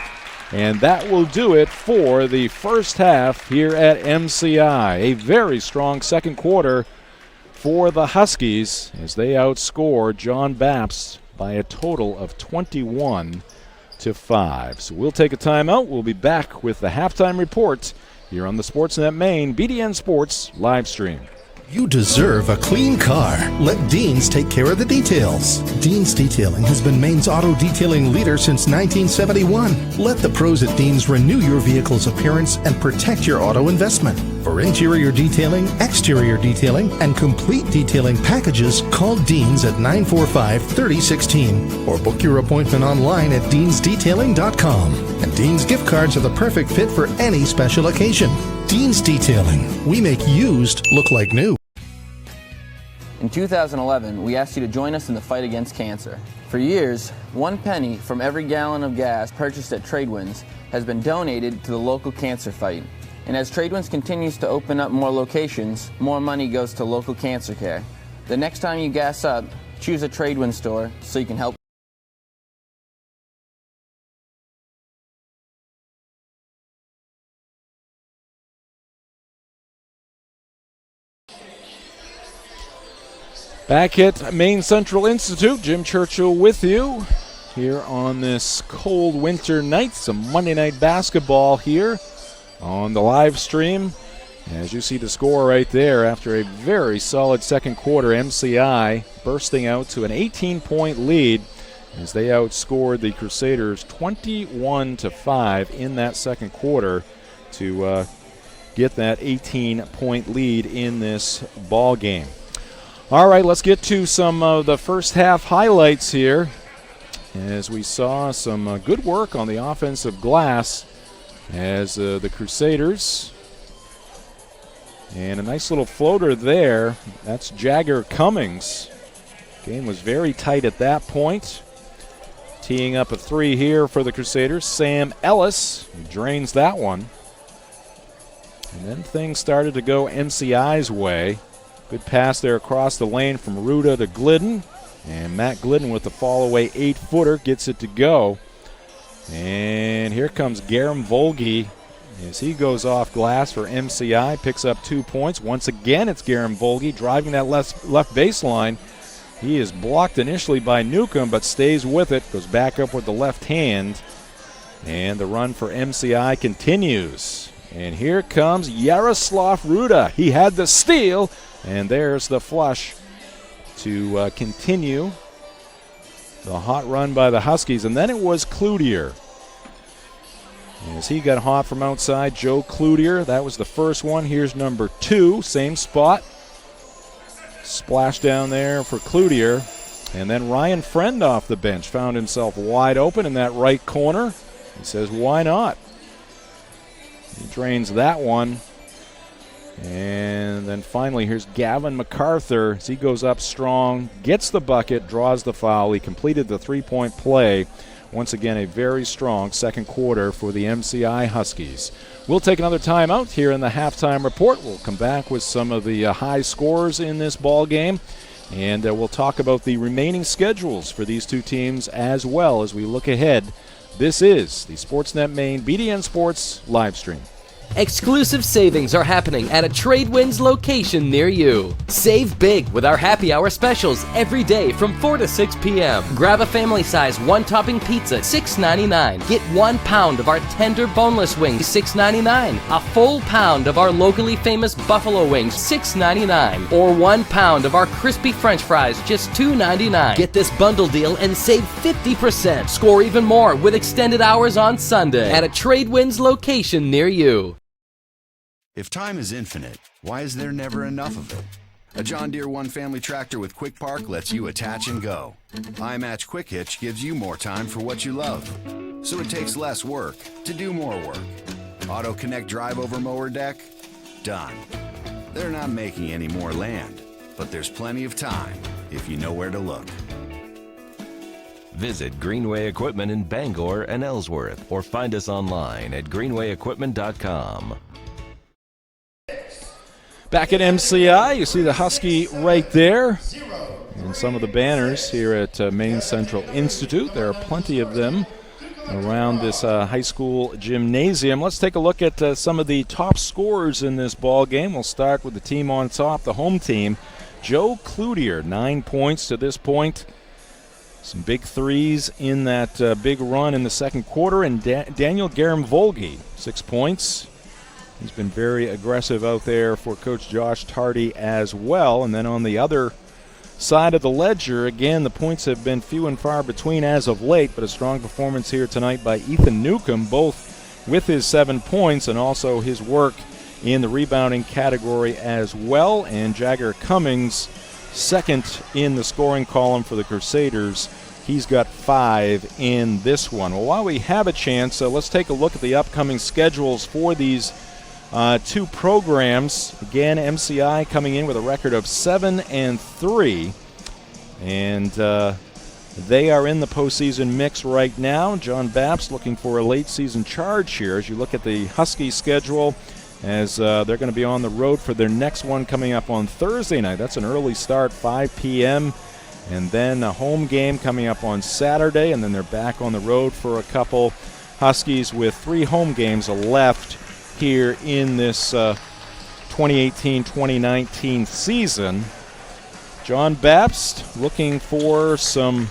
And that will do it for the first half here at MCI. A very strong second quarter for the Huskies as they outscore John Bapst by a total of 21-5. So we'll take a timeout. We'll be back with the halftime report here on the Sportsnet Maine BDN Sports live stream. You deserve a clean car. Let Dean's take care of the details. Dean's Detailing has been Maine's auto detailing leader since 1971. Let the pros at Dean's renew your vehicle's appearance and protect your auto investment. For interior detailing, exterior detailing, and complete detailing packages, call Dean's at 945-3016 or book your appointment online at deansdetailing.com. And Dean's gift cards are the perfect fit for any special occasion. Dean's Detailing. We make used look like new. In 2011, we asked you to join us in the fight against cancer. For years, 1 penny from every gallon of gas purchased at Tradewinds has been donated to the local cancer fight. And as Tradewinds continues to open up more locations, more money goes to local cancer care. The next time you gas up, choose a Tradewinds store so you can help. Back at Maine Central Institute, Jim Churchill with you here on this cold winter night. Some Monday night basketball here on the live stream. As you see the score right there, after a very solid second quarter, MCI bursting out to an 18-point lead as they outscored the Crusaders 21-5 in that second quarter to get that 18-point lead in this ball game. All right, let's get to some of the first half highlights here as we saw some good work on the offensive glass as the Crusaders, and a nice little floater there. That's Jagger Cummings. Game was very tight at that point. Teeing up a three here for the Crusaders. Sam Ellis drains that one. And then things started to go MCI's way. Good pass there across the lane from Ruda to Glidden. And Matt Glidden with the fall-away 8-footer gets it to go. And here comes Garam Volge as he goes off glass for MCI, picks up 2 points. Once again, it's Garam Volge driving that left baseline. He is blocked initially by Newcomb, but stays with it, goes back up with the left hand. And the run for MCI continues. And here comes Yaroslav Ruda. He had the steal, and there's the flush to continue the hot run by the Huskies. And then it was Cloutier. As he got hot from outside, Joe Cloutier, that was the first one. Here's number 2, same spot. Splash down there for Cloutier. And then Ryan Friend off the bench found himself wide open in that right corner. He says, why not? He drains that one. And then finally, here's Gavin MacArthur as he goes up strong, gets the bucket, draws the foul. He completed the three-point play. Once again, a very strong second quarter for the MCI Huskies. We'll take another timeout here in the halftime report. We'll come back with some of the high scores in this ball game, and we'll talk about the remaining schedules for these two teams as well as we look ahead. This is the Sportsnet Maine BDN Sports live stream. Exclusive savings are happening at a Tradewinds location near you. Save big with our happy hour specials every day from 4 to 6 p.m. Grab a family size one-topping pizza, $6.99. Get 1 pound of our tender boneless wings, $6.99. A full pound of our locally famous buffalo wings, $6.99. Or 1 pound of our crispy french fries, just $2.99. Get this bundle deal and save 50%. Score even more with extended hours on Sunday at a Tradewinds location near you. If time is infinite, why is there never enough of it? A John Deere One Family tractor with Quick Park lets you attach and go. iMatch Quick Hitch gives you more time for what you love, so it takes less work to do more work. Auto Connect drive over mower deck? Done. They're not making any more land, but there's plenty of time if you know where to look. Visit Greenway Equipment in Bangor and Ellsworth, or find us online at greenwayequipment.com. Back at MCI, you see the Husky right there. And some of the banners here at Maine Central Institute. There are plenty of them around this high school gymnasium. Let's take a look at some of the top scorers in this ball game. We'll start with the team on top, the home team. Joe Cloutier, 9 points to this point. Some big threes in that big run in the second quarter. And Daniel Garam-Volge, 6 points. He's been very aggressive out there for Coach Josh Tardy as well. And then on the other side of the ledger, again, the points have been few and far between as of late, but a strong performance here tonight by Ethan Newcomb, both with his 7 points and also his work in the rebounding category as well. And Jagger Cummings, second in the scoring column for the Crusaders. He's got 5 in this one. Well, while we have a chance, let's take a look at the upcoming schedules for these two programs. Again, MCI coming in with a record of 7-3, and they are in the postseason mix right now. John Bapst looking for a late season charge here as you look at the Husky schedule, as they're going to be on the road for their next one coming up on Thursday night. That's an early start, 5 p.m., and then a home game coming up on Saturday, and then they're back on the road for a couple. Huskies with 3 home games left here in this 2018-2019 season. John Bapst looking for some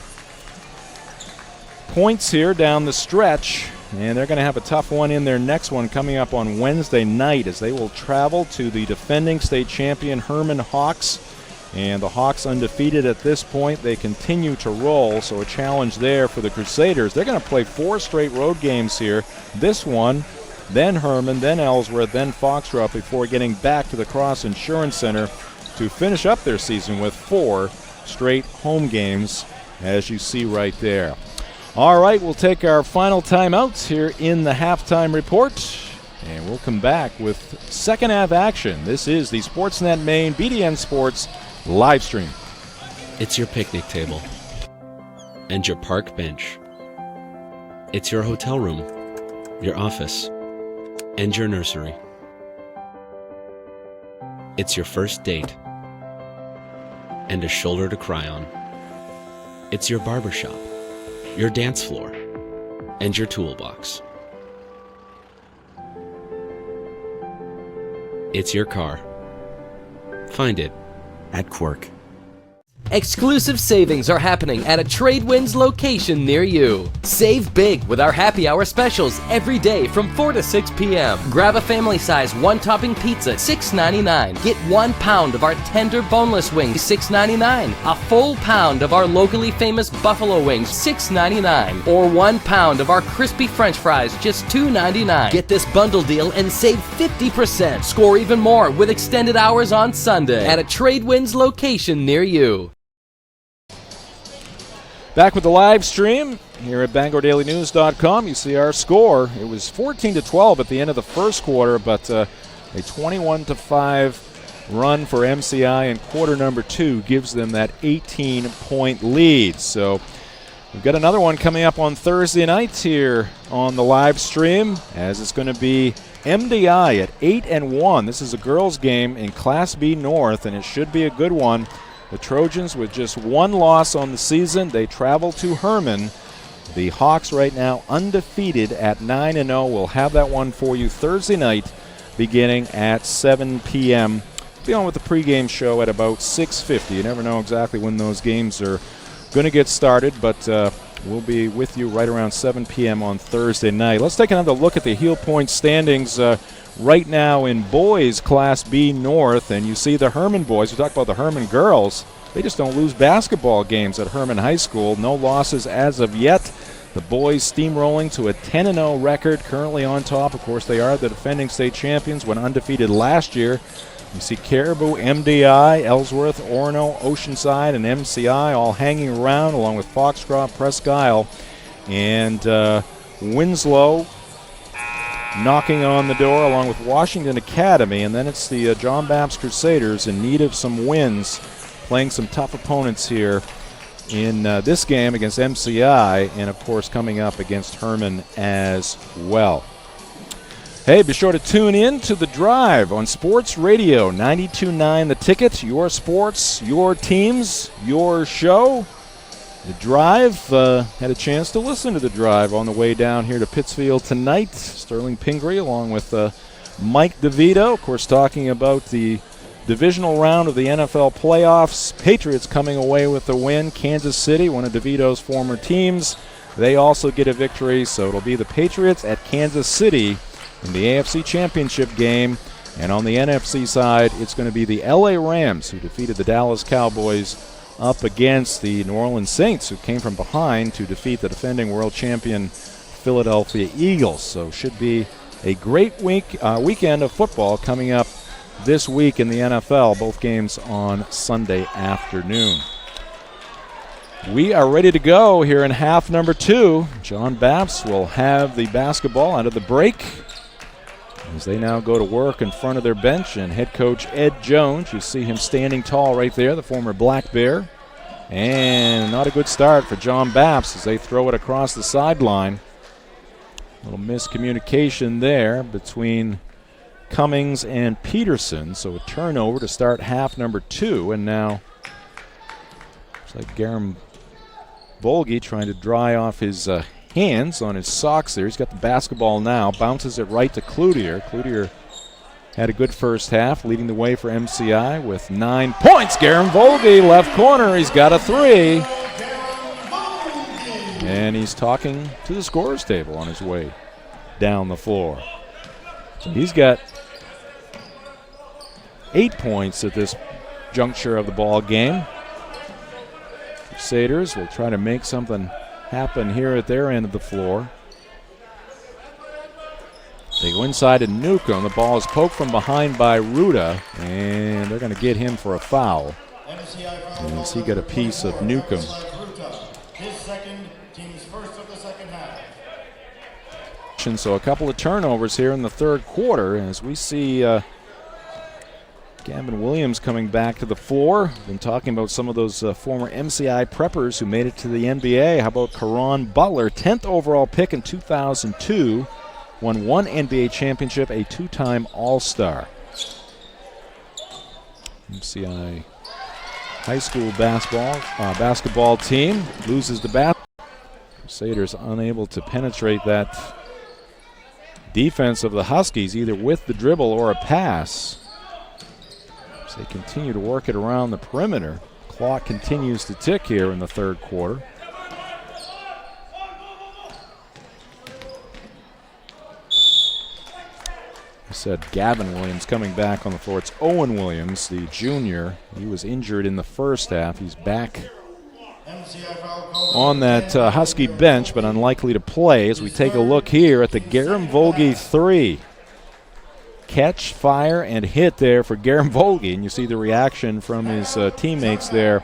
points here down the stretch, and they're going to have a tough one in their next one coming up on Wednesday night as they will travel to the defending state champion Herman Hawks. And the Hawks undefeated at this point. They continue to roll, so a challenge there for the Crusaders. They're going to play 4 straight road games here. This one, then Herman, then Ellsworth, then Foxtrot before getting back to the Cross Insurance Center to finish up their season with 4 straight home games, as you see right there. All right, we'll take our final timeouts here in the halftime report, and we'll come back with second half action. This is the Sportsnet Maine BDN Sports live stream. It's your picnic table and your park bench. It's your hotel room, your office, and your nursery. It's your first date and a shoulder to cry on. It's your barbershop, your dance floor, and your toolbox. It's your car. Find it at Quirk. Exclusive savings are happening at a Tradewinds location near you. Save big with our happy hour specials every day from 4 to 6 p.m. Grab a family size one-topping pizza, $6.99. Get 1 pound of our tender boneless wings, $6.99. A full pound of our locally famous buffalo wings, $6.99. Or 1 pound of our crispy French fries, just $2.99. Get this bundle deal and save 50%. Score even more with extended hours on Sunday at a Tradewinds location near you. Back with the live stream here at BangorDailyNews.com. You see our score. It was 14-12 at the end of the first quarter, but a 21-5 run for MCI in quarter number 2 gives them that 18-point lead. So we've got another one coming up on Thursday night here on the live stream, as it's going to be MDI at 8-1. This is a girls' game in Class B North, and it should be a good one. The Trojans with just 1 loss on the season. They travel to Herman. The Hawks right now undefeated at 9-0. We'll have that one for you Thursday night beginning at 7 p.m. Be on with the pregame show at about 6:50. You never know exactly when those games are going to get started, but we'll be with you right around 7 p.m. on Thursday night. Let's take another look at the Heel Point standings right now in boys Class B North, and you see the Herman boys. We talk about the Herman girls. They just don't lose basketball games at Herman High School. No losses as of yet. The boys steamrolling to a 10-0 record, currently on top. Of course, they are the defending state champions when undefeated last year. You see Caribou, MDI, Ellsworth, Orono, Oceanside, and MCI all hanging around, along with Foxcroft, Presque Isle, and Winslow knocking on the door, along with Washington Academy. And then it's the John Babs Crusaders in need of some wins, playing some tough opponents here in this game against MCI, and of course coming up against Herman as well. Hey, be sure to tune in to The Drive on Sports Radio 92.9 The Ticket. Your sports, your teams, your show. The Drive, had a chance to listen to The Drive on the way down here to Pittsfield tonight. Sterling Pingree along with Mike DeVito, of course, talking about the divisional round of the NFL playoffs. Patriots coming away with the win. Kansas City, one of DeVito's former teams, they also get a victory. So it'll be the Patriots at Kansas City in the AFC Championship game. And on the NFC side, it's going to be the LA Rams, who defeated the Dallas Cowboys, up against the New Orleans Saints, who came from behind to defeat the defending world champion Philadelphia Eagles. So should be a great weekend of football coming up this week in the NFL, both games on Sunday afternoon. We are ready to go here in half number 2. John Babs will have the basketball out of the break as they now go to work in front of their bench, and head coach Ed Jones, you see him standing tall right there, the former Black Bear. And not a good start for John Babs as they throw it across the sideline. A little miscommunication there between Cummings and Peterson, so a turnover to start half number 2, and now looks like Garam Volge trying to dry off his hands on his socks there. He's got the basketball now, bounces it right to Cloutier. Cloutier had a good first half, leading the way for MCI with 9 points. Garam Volge, left corner, he's got a 3. And he's talking to the scorer's table on his way down the floor. So he's got 8 points at this juncture of the ball game. Crusaders will try to make something happen here at their end of the floor. They go inside to Newcomb. The ball is poked from behind by Ruda, and they're going to get him for a foul. And he got a piece of Newcomb. His second, team's first of the second half. So a couple of turnovers here in the third quarter as we see Gavin Williams coming back to the floor. Been talking about some of those former MCI preppers who made it to the NBA. How about Caron Butler, 10th overall pick in 2002, won 1 NBA championship, a 2-time All-Star. MCI high school basketball team loses the bat. Crusaders unable to penetrate that defense of the Huskies, either with the dribble or a pass. They continue to work it around the perimeter. Clock continues to tick here in the third quarter. I said Gavin Williams coming back on the floor. It's Owen Williams, the junior. He was injured in the first half. He's back on that Husky bench, but unlikely to play as we take a look here at the Garam Volge 3. Catch, fire, and hit there for Garam Volge, and you see the reaction from his teammates there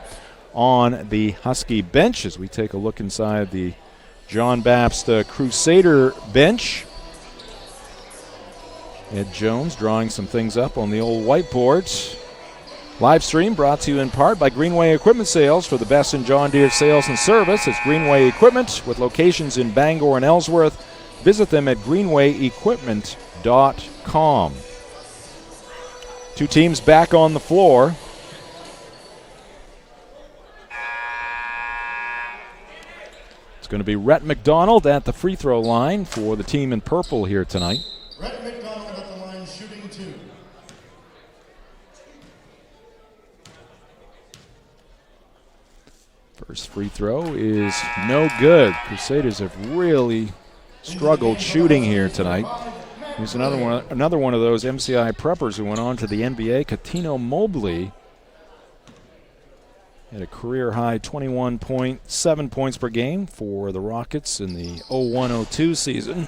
on the Husky bench as we take a look inside the John Baptist Crusader bench. Ed Jones drawing some things up on the old whiteboards. Live stream brought to you in part by Greenway Equipment Sales. For the best in John Deere sales and service, it's Greenway Equipment with locations in Bangor and Ellsworth. Visit them at greenwayequipment.com. Two teams back on the floor. It's going to be Rhett McDonald at the free throw line for the team in purple here tonight. Rhett McDonald at the line shooting 2. First free throw is no good. Crusaders have really struggled shooting here tonight. Here's another one of those MCI preppers who went on to the NBA. Katino Mobley had a career-high 21.7 points per game for the Rockets in the 01-02 season.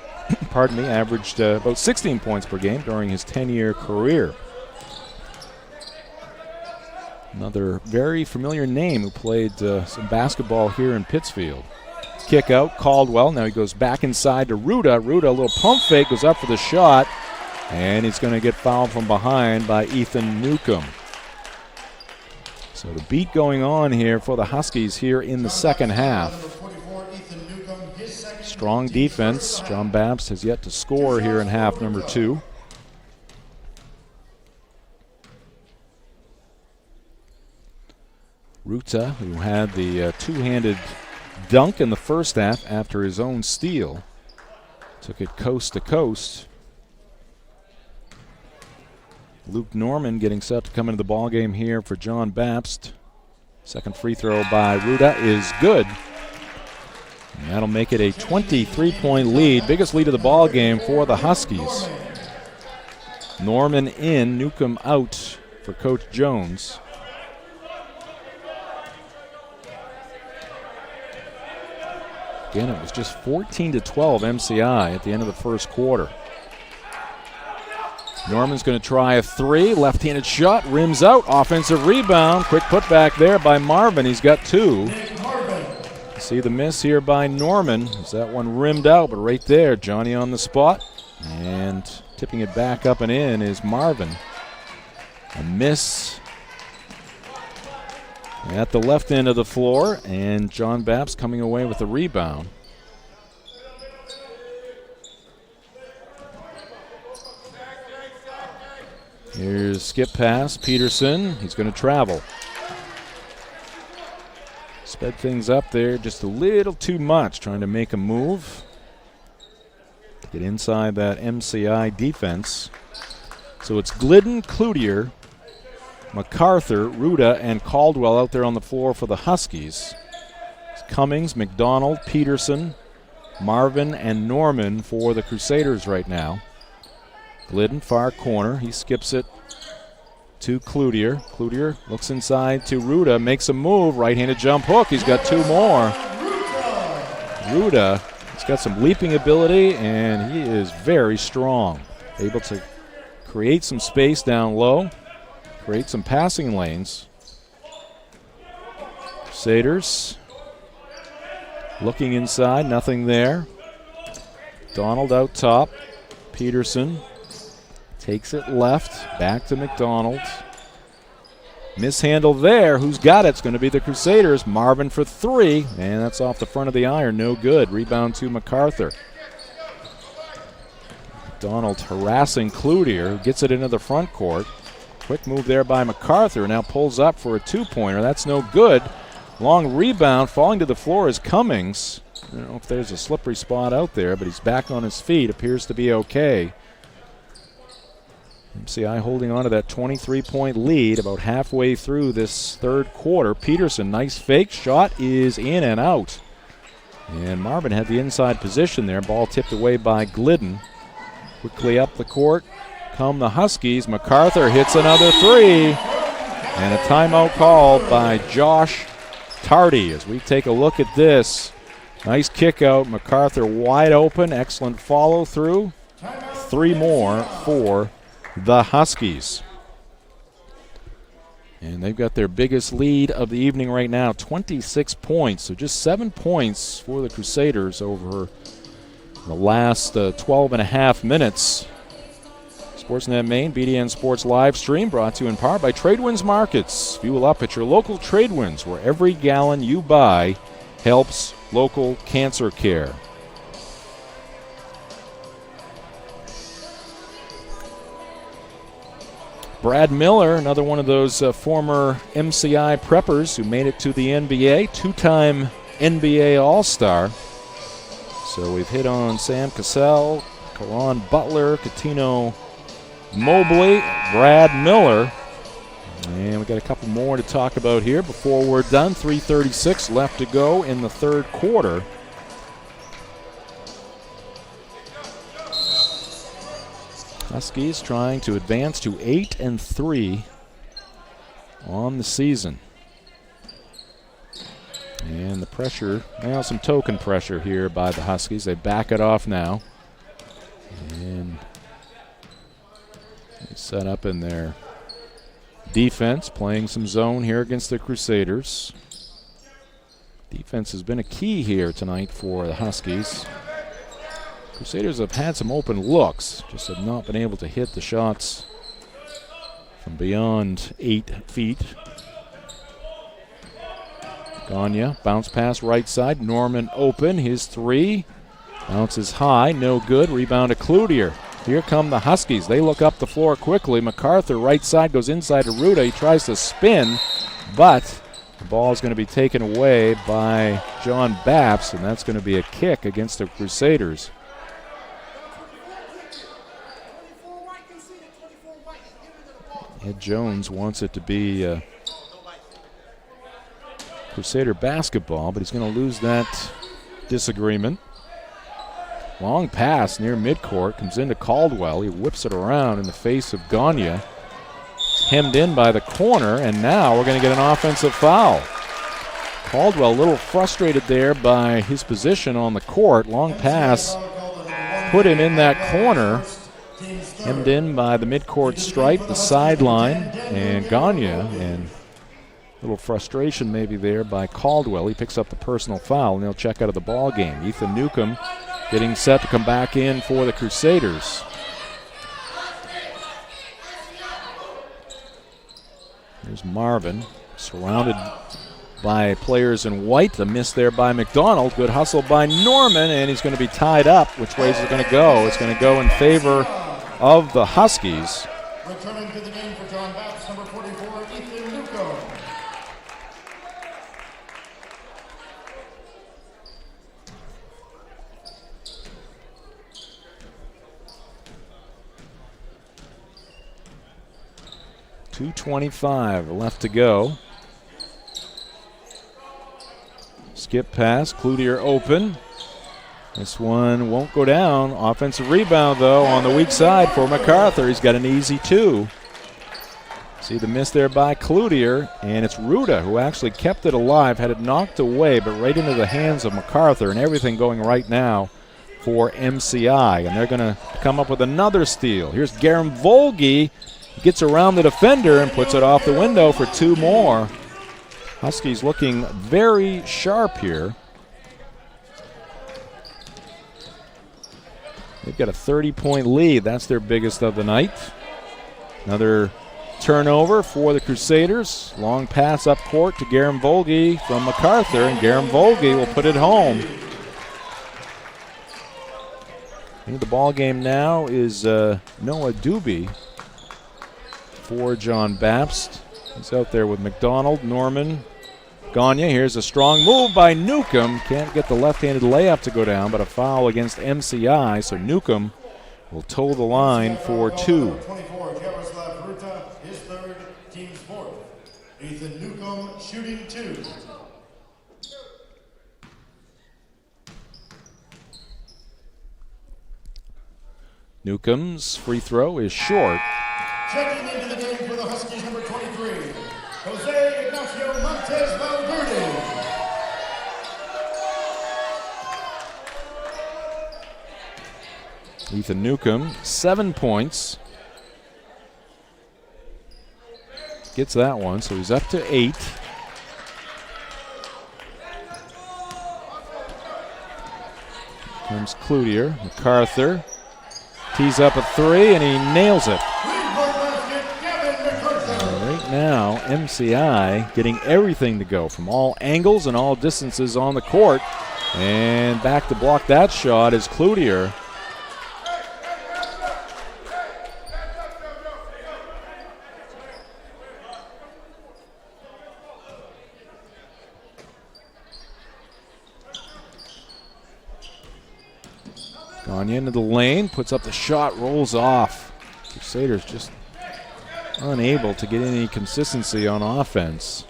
Pardon me, averaged about 16 points per game during his 10-year career. Another very familiar name who played some basketball here in Pittsfield. Kick out, Caldwell. Now he goes back inside to Ruda. Ruda, a little pump fake, goes up for the shot, and he's going to get fouled from behind by Ethan Newcomb. So the beat going on here for the Huskies here in the second half. Strong defense. John Baptist has yet to score here in half number 2. Ruta, who had the two-handed dunk in the first half after his own steal, took it coast to coast. Luke Norman getting set to come into the ballgame here for John Baptist. Second free throw by Ruta is good. And that'll make it a 23-point lead, biggest lead of the ballgame for the Huskies. Norman in, Newcomb out for Coach Jones. Again, it was just 14-12 MCI at the end of the first quarter. Norman's going to try a 3, left-handed shot, rims out, offensive rebound, quick putback there by Marvin. He's got 2. See the miss here by Norman. Is that one rimmed out, but right there, Johnny on the spot. And tipping it back up and in is Marvin. A miss at the left end of the floor, and John Baptist coming away with the rebound. Here's skip pass, Peterson. He's going to travel. Sped things up there just a little too much, trying to make a move. Get inside that MCI defense. So it's Glidden, Cloutier, MacArthur, Ruda, and Caldwell out there on the floor for the Huskies. It's Cummings, McDonald, Peterson, Marvin, and Norman for the Crusaders right now. Glidden, far corner. He skips it to Cloutier. Cloutier looks inside to Ruda, makes a move, right-handed jump hook. He's got 2 more. Ruda, he's got some leaping ability, and he is very strong. Able to create some space down low, create some passing lanes. Crusaders looking inside, nothing there. Donald out top. Peterson takes it left, back to McDonald. Mishandle there. Who's got it? It's going to be the Crusaders. Marvin for 3, and that's off the front of the iron. No good. Rebound to MacArthur. McDonald harassing Cloutier, who gets it into the front court. Quick move there by MacArthur. Now pulls up for a 2-pointer. That's no good. Long rebound. Falling to the floor is Cummings. I don't know if there's a slippery spot out there, but he's back on his feet. Appears to be okay. MCI holding on to that 23-point lead about halfway through this third quarter. Peterson, nice fake shot, is in and out. And Marvin had the inside position there. Ball tipped away by Glidden. Quickly up the court come the Huskies. MacArthur hits another three. And a timeout called by Josh Tardy as we take a look at this. Nice kick out. MacArthur wide open. Excellent follow through. 3 more for the Huskies. And they've got their biggest lead of the evening right now, 26 points. So just 7 points for the Crusaders over the last 12 and a half minutes. Sportsnet Maine, BDN Sports live stream brought to you in part by Tradewinds Markets. Fuel up at your local Tradewinds, where every gallon you buy helps local cancer care. Brad Miller, another one of those former MCI preppers who made it to the NBA, 2-time NBA All-Star. So we've hit on Sam Cassell, Karan Butler, Katino Mobley, Brad Miller. And we got a couple more to talk about here before we're done. 3:36 left to go in the third quarter. Huskies trying to advance to 8-3 on the season. And the pressure, now some token pressure here by the Huskies. They back it off now. And they set up in their defense, playing some zone here against the Crusaders. Defense has been a key here tonight for the Huskies. Crusaders have had some open looks, just have not been able to hit the shots from beyond 8 feet. Gagne, bounce pass right side. Norman open, his three. Bounces high, no good. Rebound to Cloutier. Here come the Huskies. They look up the floor quickly. MacArthur, right side, goes inside to Ruda. He tries to spin, but the ball is going to be taken away by John Baps, and that's going to be a kick against the Crusaders. Ed Jones wants it to be Crusader basketball, but he's going to lose that disagreement. Long pass near midcourt, comes into Caldwell. He whips it around in the face of Gagne. Hemmed in by the corner, and now we're going to get an offensive foul. Caldwell a little frustrated there by his position on the court. Long pass put him in that corner. Hemmed in by the midcourt stripe, the sideline, and Gagne, and a little frustration maybe there by Caldwell. He picks up the personal foul, and they'll check out of the ball game. Ethan Newcomb getting set to come back in for the Crusaders. Here's Marvin, surrounded by players in white. The miss there by McDonald. Good hustle by Norman, and he's going to be tied up. Which way is it going to go? It's going to go in favor of the Huskies. Returning to the game for John Baps, number 44, Ethan Newcomb. .225 left to go. Skip pass, Cloutier open. This one won't go down. Offensive rebound, though, on the weak side for MacArthur. He's got an easy 2. See the miss there by Cloutier, and it's Ruda who actually kept it alive, had it knocked away, but right into the hands of MacArthur, and everything going right now for MCI. And they're going to come up with another steal. Here's Garam Volge. He gets around the defender and puts it off the window for 2 more. Huskies looking very sharp here. They've got a 30-point lead. That's their biggest of the night. Another turnover for the Crusaders. Long pass up court to Garam Volge from MacArthur, and Garam Volge will put it home. And the ball game now is Noah Doobie for John Bapst. He's out there with McDonald, Norman, Gagne. Here's a strong move by Newcomb. Can't get the left-handed layup to go down, but a foul against MCI, so Newcomb will toe the line for 2. Newcomb's free throw is short. Checking into the game for the Huskies, number 23, Jose Ignacio Montes Valverde. Ethan Newcomb, 7 points. Gets that one, so he's up to 8. Comes Cloutier. MacArthur tees up a 3, and he nails it. Right now, MCI getting everything to go from all angles and all distances on the court. And back to block that shot is Cloutier. Gagne into the lane, puts up the shot, rolls off. Crusaders just unable to get any consistency on offense.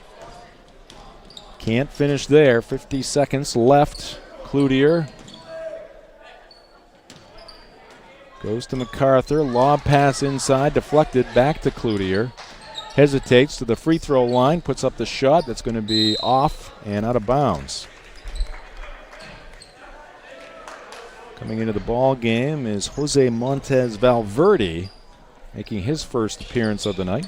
Can't finish there. 50 seconds left. Cloutier goes to MacArthur. Lob pass inside, deflected back to Cloutier. Hesitates to the free throw line, puts up the shot that's going to be off and out of bounds. Coming into the ball game is Jose Montes Valverde, making his first appearance of the night.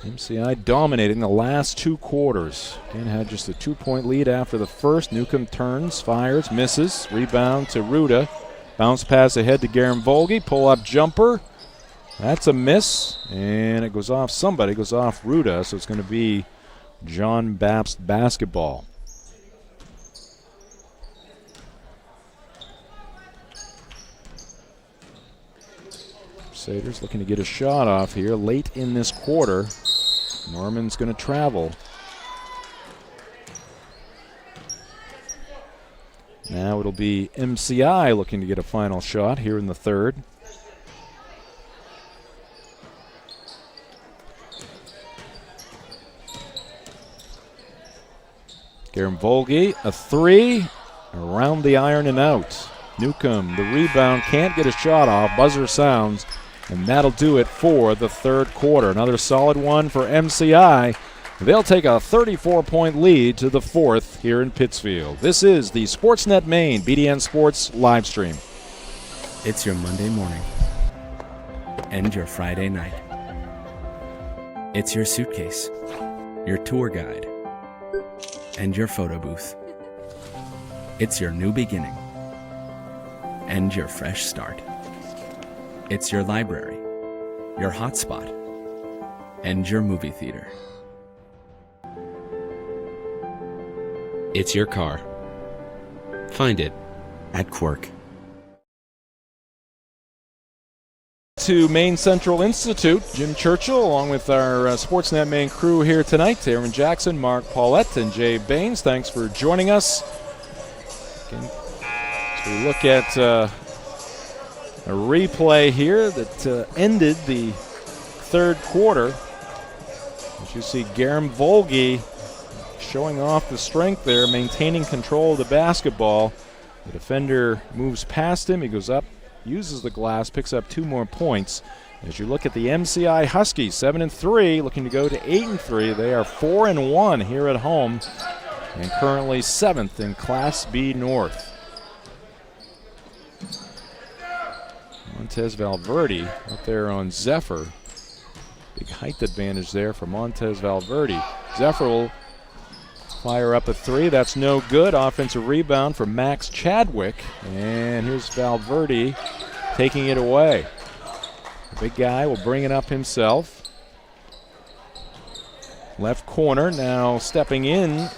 MCI dominating the last 2 quarters. Again, had just a 2-point lead after the first. Newcomb turns, fires, misses. Rebound to Ruda. Bounce pass ahead to Garamvolgi. Pull-up jumper. That's a miss, and it goes off somebody. It goes off Ruda, so it's going to be John Bapst basketball. Crusaders looking to get a shot off here late in this quarter. Norman's going to travel. Now it'll be MCI looking to get a final shot here in the third. Garamvolgi, a 3, around the iron and out. Newcomb, the rebound, can't get a shot off. Buzzer sounds, and that'll do it for the third quarter. Another solid one for MCI. They'll take a 34-point lead to the fourth here in Pittsfield. This is the Sportsnet Maine BDN Sports live stream. It's your Monday morning and your Friday night. It's your suitcase, your tour guide, and your photo booth. It's your new beginning and your fresh start. It's your library, your hotspot, and your movie theater. It's your car. Find it at Quirk. To Maine Central Institute, Jim Churchill, along with our Sportsnet Maine crew here tonight, Aaron Jackson, Mark Paulette, and Jay Baines. Thanks for joining us. Again, as we look at a replay here that ended the third quarter. As you see, Garamvolgi showing off the strength there, maintaining control of the basketball. The defender moves past him. He goes up, uses the glass, picks up 2 more points. As you look at the MCI Huskies, 7-3, looking to go to 8-3. They are 4-1 here at home and currently 7th in Class B North. Montez Valverde up there on Zephyr. Big height advantage there for Montez Valverde. Zephyr will fire up a 3. That's no good. Offensive rebound for Max Chadwick. And here's Valverde taking it away. The big guy will bring it up himself. Left corner now stepping in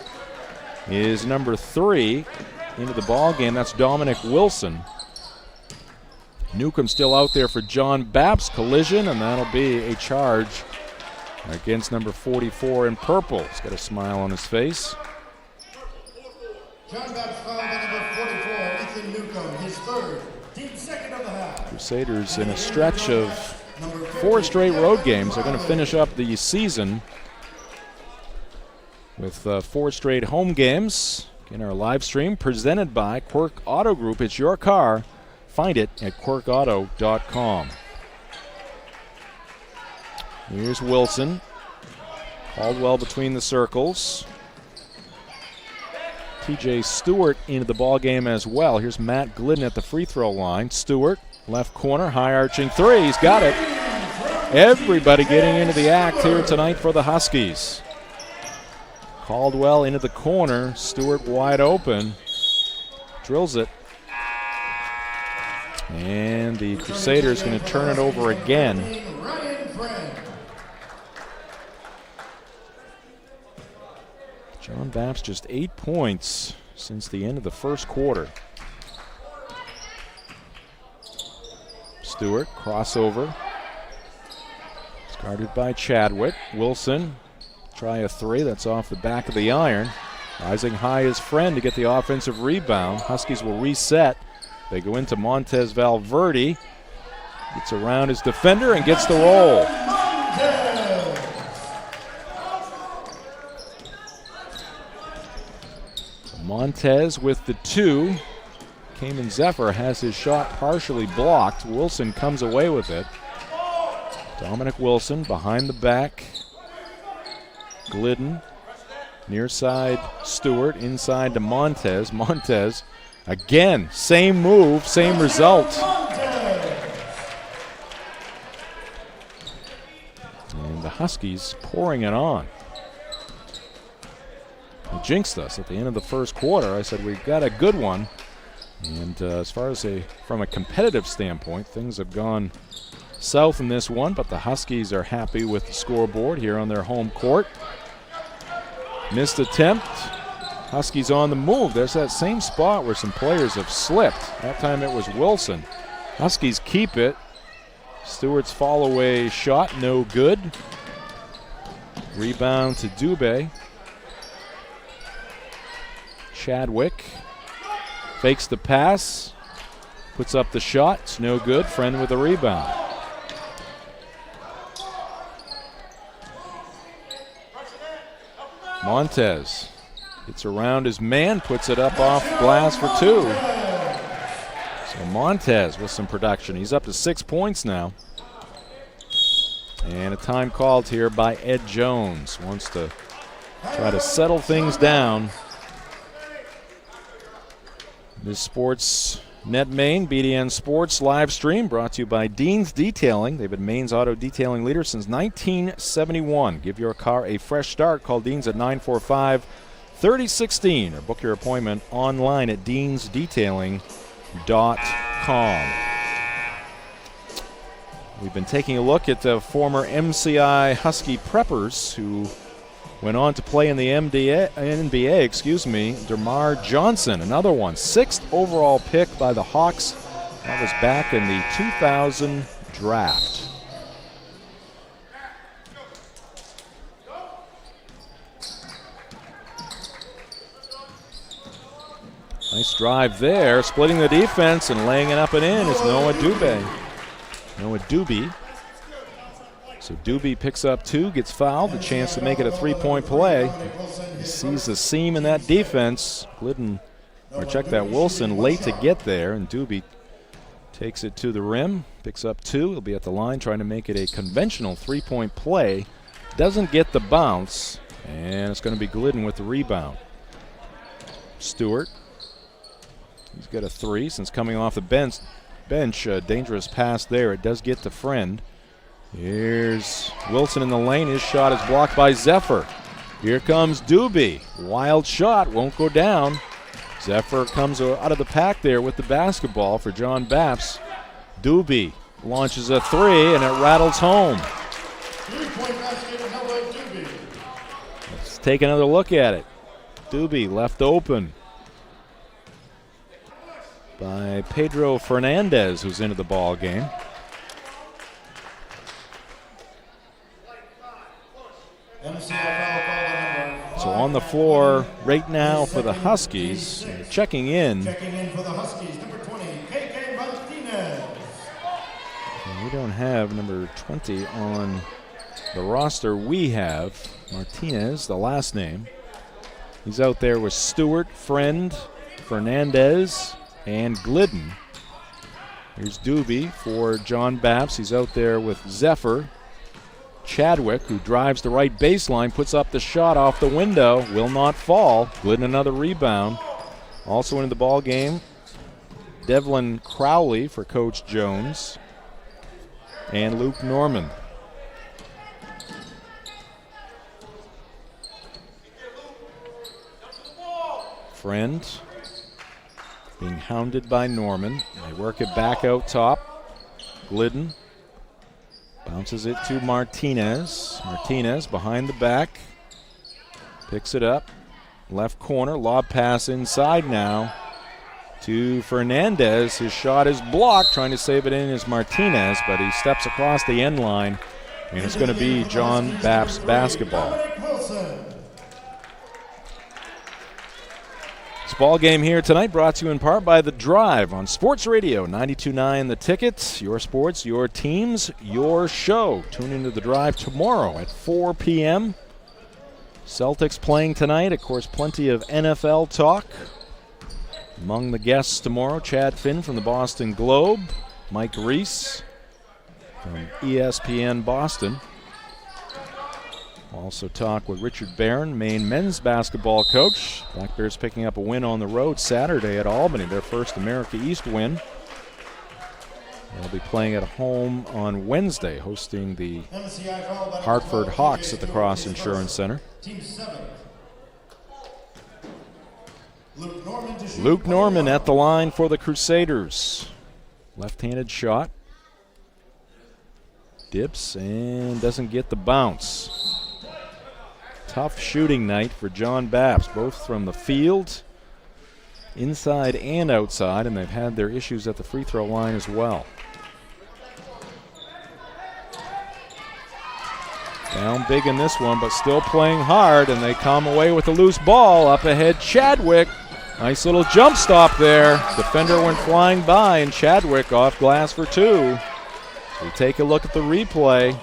is number 3 into the ball game. That's Dominic Wilson. Newcomb still out there for John Bapst. Collision, and that'll be a charge against number 44 in purple. He's got a smile on his face. John Bapst fouled by number 44, Ethan Newcomb, his third, team second of the half. Crusaders in a stretch of 4 straight road games. They're going to finish up the season with 4 straight home games in our live stream presented by Quirk Auto Group. It's your car. Find it at quirkauto.com. Here's Wilson. Caldwell between the circles. TJ Stewart into the ball game as well. Here's Matt Glidden at the free throw line. Stewart, left corner, high arching three. He's got it. Everybody getting into the act here tonight for the Huskies. Caldwell into the corner. Stewart wide open. Drills it. And the Crusaders going to turn it over again. John Baps just 8 points since the end of the first quarter. Stewart, crossover. It's guarded by Chadwick. Wilson, try a three. That's off the back of the iron. Rising high is Friend to get the offensive rebound. Huskies will reset. They go into Montez Valverde. Gets around his defender and gets the roll. Montez with the 2. Cayman Zephyr has his shot partially blocked. Wilson comes away with it. Dominic Wilson behind the back. Glidden. Near side Stewart. Inside to Montez. Montez again. Same move, same result. And the Huskies pouring it on. Jinxed us at the end of the first quarter. I said we've got a good one, and as far as from a competitive standpoint, things have gone south in this one, but the Huskies are happy with the scoreboard here on their home court. Missed attempt. Huskies on the move. There's that same spot where some players have slipped. That time it was Wilson. Huskies keep it. Stewart's fall away shot no good. Rebound to Dubé. Chadwick fakes the pass, puts up the shot. It's no good. Friend with the rebound. Montez gets around his man, puts it up off glass for 2. So Montez with some production. He's up to 6 points now. And a time called here by Ed Jones. Wants to try to settle things down. This Sports Net Maine, BDN Sports live stream brought to you by Dean's Detailing. They've been Maine's auto detailing leader since 1971. Give your car a fresh start. Call Dean's at 945-3016 or book your appointment online at deansdetailing.com. We've been taking a look at the former MCI Husky preppers who went on to play in the NBA, DeMar Johnson, another one. 6th overall pick by the Hawks. That was back in the 2000 draft. Nice drive there. Splitting the defense and laying it up and in is Noah Dubé. So Doobie picks up 2, gets fouled, a chance to make it a 3-point play. He sees the seam in that defense. Wilson late to get there, and Doobie takes it to the rim, picks up 2. He'll be at the line trying to make it a conventional 3-point play. Doesn't get the bounce, and it's going to be Glidden with the rebound. Stewart, he's got a 3 since coming off the bench. Dangerous pass there. It does get to Friend. Here's Wilson in the lane. His shot is blocked by Zephyr. Here comes Doobie. Wild shot, won't go down. Zephyr comes out of the pack there with the basketball for John Baps. Doobie launches a 3 and it rattles home. Let's take another look at it. Doobie left open by Pedro Fernandez, who's into the ball game. So on the floor right now for the Huskies, checking in. For the Huskies, number 20, KK Martinez. And we don't have number 20 on the roster. We have Martinez, the last name. He's out there with Stewart, Friend, Fernandez, and Glidden. Here's Doobie for John Babs. He's out there with Zephyr. Chadwick, who drives the right baseline, puts up the shot off the window, will not fall. Glidden another rebound. Also into the ball game, Devlin Crowley for Coach Jones and Luke Norman. Friend being hounded by Norman. They work it back out top. Glidden bounces it to Martinez. Martinez behind the back. Picks it up. Left corner. Lob pass inside now to Fernandez. His shot is blocked. Trying to save it in is Martinez, but he steps across the end line, and it's going to be John Baps basketball. This ball game here tonight brought to you in part by The Drive on Sports Radio 92.9 The Ticket. Your sports, your teams, your show. Tune into The Drive tomorrow at 4 p.m. Celtics playing tonight. Of course, plenty of NFL talk. Among the guests tomorrow, Chad Finn from the Boston Globe, Mike Reese from ESPN Boston. We'll also talk with Richard Barron, Maine men's basketball coach. Black Bears picking up a win on the road Saturday at Albany, their first America East win. They'll be playing at home on Wednesday, hosting the Hartford Hawks at the Cross Insurance Center. Luke Norman at the line for the Crusaders. Left-handed shot. Dips and doesn't get the bounce. Tough shooting night for John Baps, both from the field, inside and outside, and they've had their issues at the free throw line as well. Down big in this one, but still playing hard, and they come away with a loose ball. Up ahead, Chadwick. Nice little jump stop there. Defender went flying by, and Chadwick off glass for two. We take a look at the replay.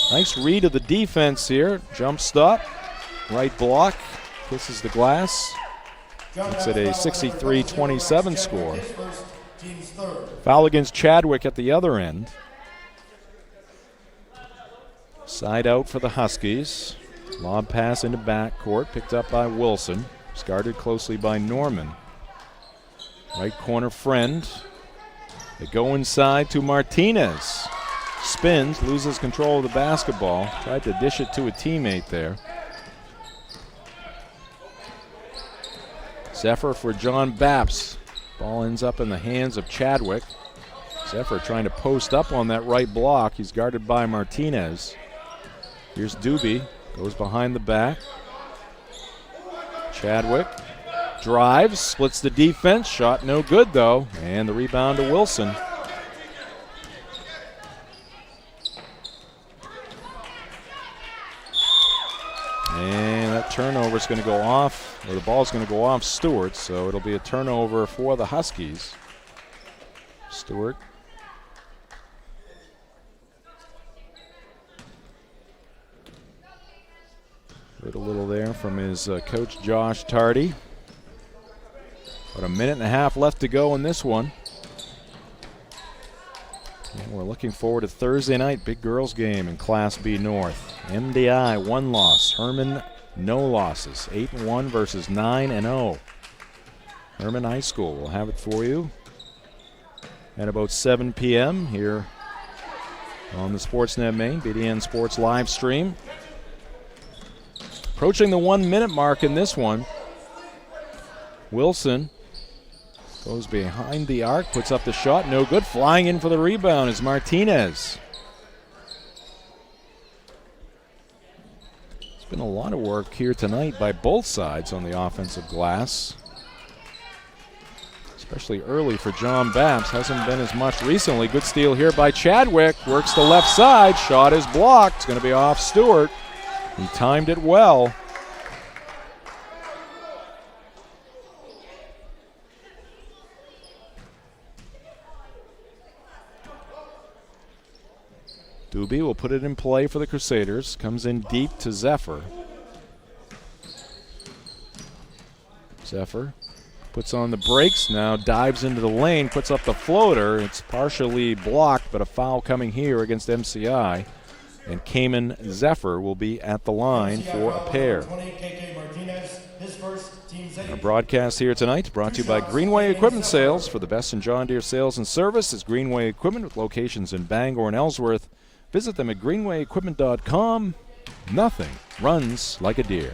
Nice read of the defense here. Jump stop, right block, kisses the glass. It's at a 63-27 score. Foul against Chadwick at the other end. Side out for the Huskies. Lob pass into backcourt, picked up by Wilson. It's guarded closely by Norman. Right corner, Friend. They go inside to Martinez. Spins, loses control of the basketball. Tried to dish it to a teammate there. Zephyr for John Baps. Ball ends up in the hands of Chadwick. Zephyr trying to post up on that right block. He's guarded by Martinez. Here's Doobie. Goes behind the back. Chadwick drives, splits the defense. Shot no good though. And the rebound to Wilson. And that turnover is going to go off, or the ball is going to go off Stewart, so it'll be a turnover for the Huskies. Stewart. Heard a little there from his coach, Josh Tardy. About a minute and a half left to go in this one. And we're looking forward to Thursday night, big girls game in Class B North. MDI, 1 loss. Herman, no losses. 8-1 versus 9-0. Herman High School will have it for you at about 7 p.m. here on the Sportsnet Maine, BDN Sports live stream. Approaching the 1 minute mark in this one. Wilson goes behind the arc, puts up the shot, no good. Flying in for the rebound is Martinez. It's been a lot of work here tonight by both sides on the offensive glass. Especially early for John Baps. Hasn't been as much recently. Good steal here by Chadwick. Works the left side. Shot is blocked. It's going to be off Stewart. He timed it well. Doobie will put it in play for the Crusaders. Comes in deep to Zephyr. Zephyr puts on the brakes, now dives into the lane, puts up the floater. It's partially blocked, but a foul coming here against MCI. And Cayman Zephyr will be at the line for a pair. Our broadcast here tonight brought to you by Greenway Equipment Sales. For the best in John Deere sales and service is Greenway Equipment with locations in Bangor and Ellsworth. Visit them at greenwayequipment.com. Nothing runs like a Deere.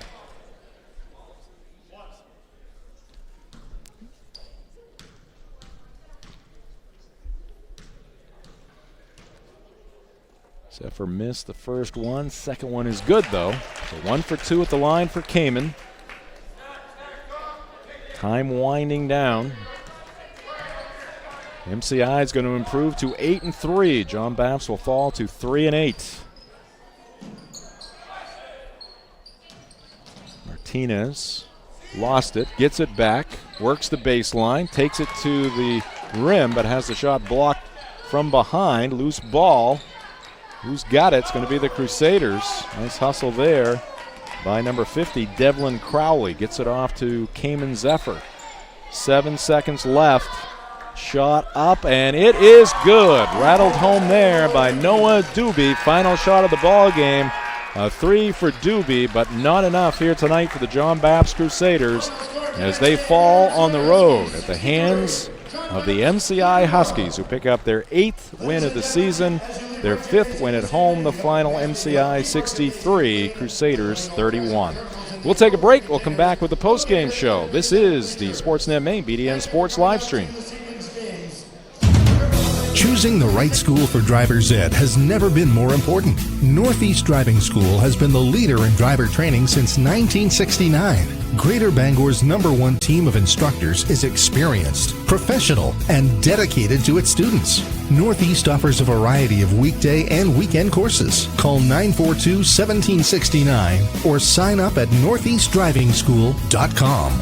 Zephyr missed the first one. Second one is good, though. So 1 for 2 at the line for Cayman. Time winding down. MCI is going to improve to 8-3. John Baps will fall to 3-8. Martinez lost it, gets it back, works the baseline, takes it to the rim, but has the shot blocked from behind. Loose ball. Who's got it? It's going to be the Crusaders. Nice hustle there by number 50, Devlin Crowley. Gets it off to Cayman Zephyr. 7 seconds left. Shot up, and it is good. Rattled home there by Noah Doobie. Final shot of the ball game. A 3 for Doobie, but not enough here tonight for the John Baps Crusaders as they fall on the road at the hands of the MCI Huskies, who pick up their 8th win of the season, their 5th win at home. The final MCI 63, Crusaders 31. We'll take a break. We'll come back with the post-game show. This is the Sportsnet Maine BDN Sports live stream. Choosing the right school for driver's ed has never been more important. Northeast Driving School has been the leader in driver training since 1969. Greater Bangor's #1 team of instructors is experienced, professional, and dedicated to its students. Northeast offers a variety of weekday and weekend courses. Call 942-1769 or sign up at northeastdrivingschool.com.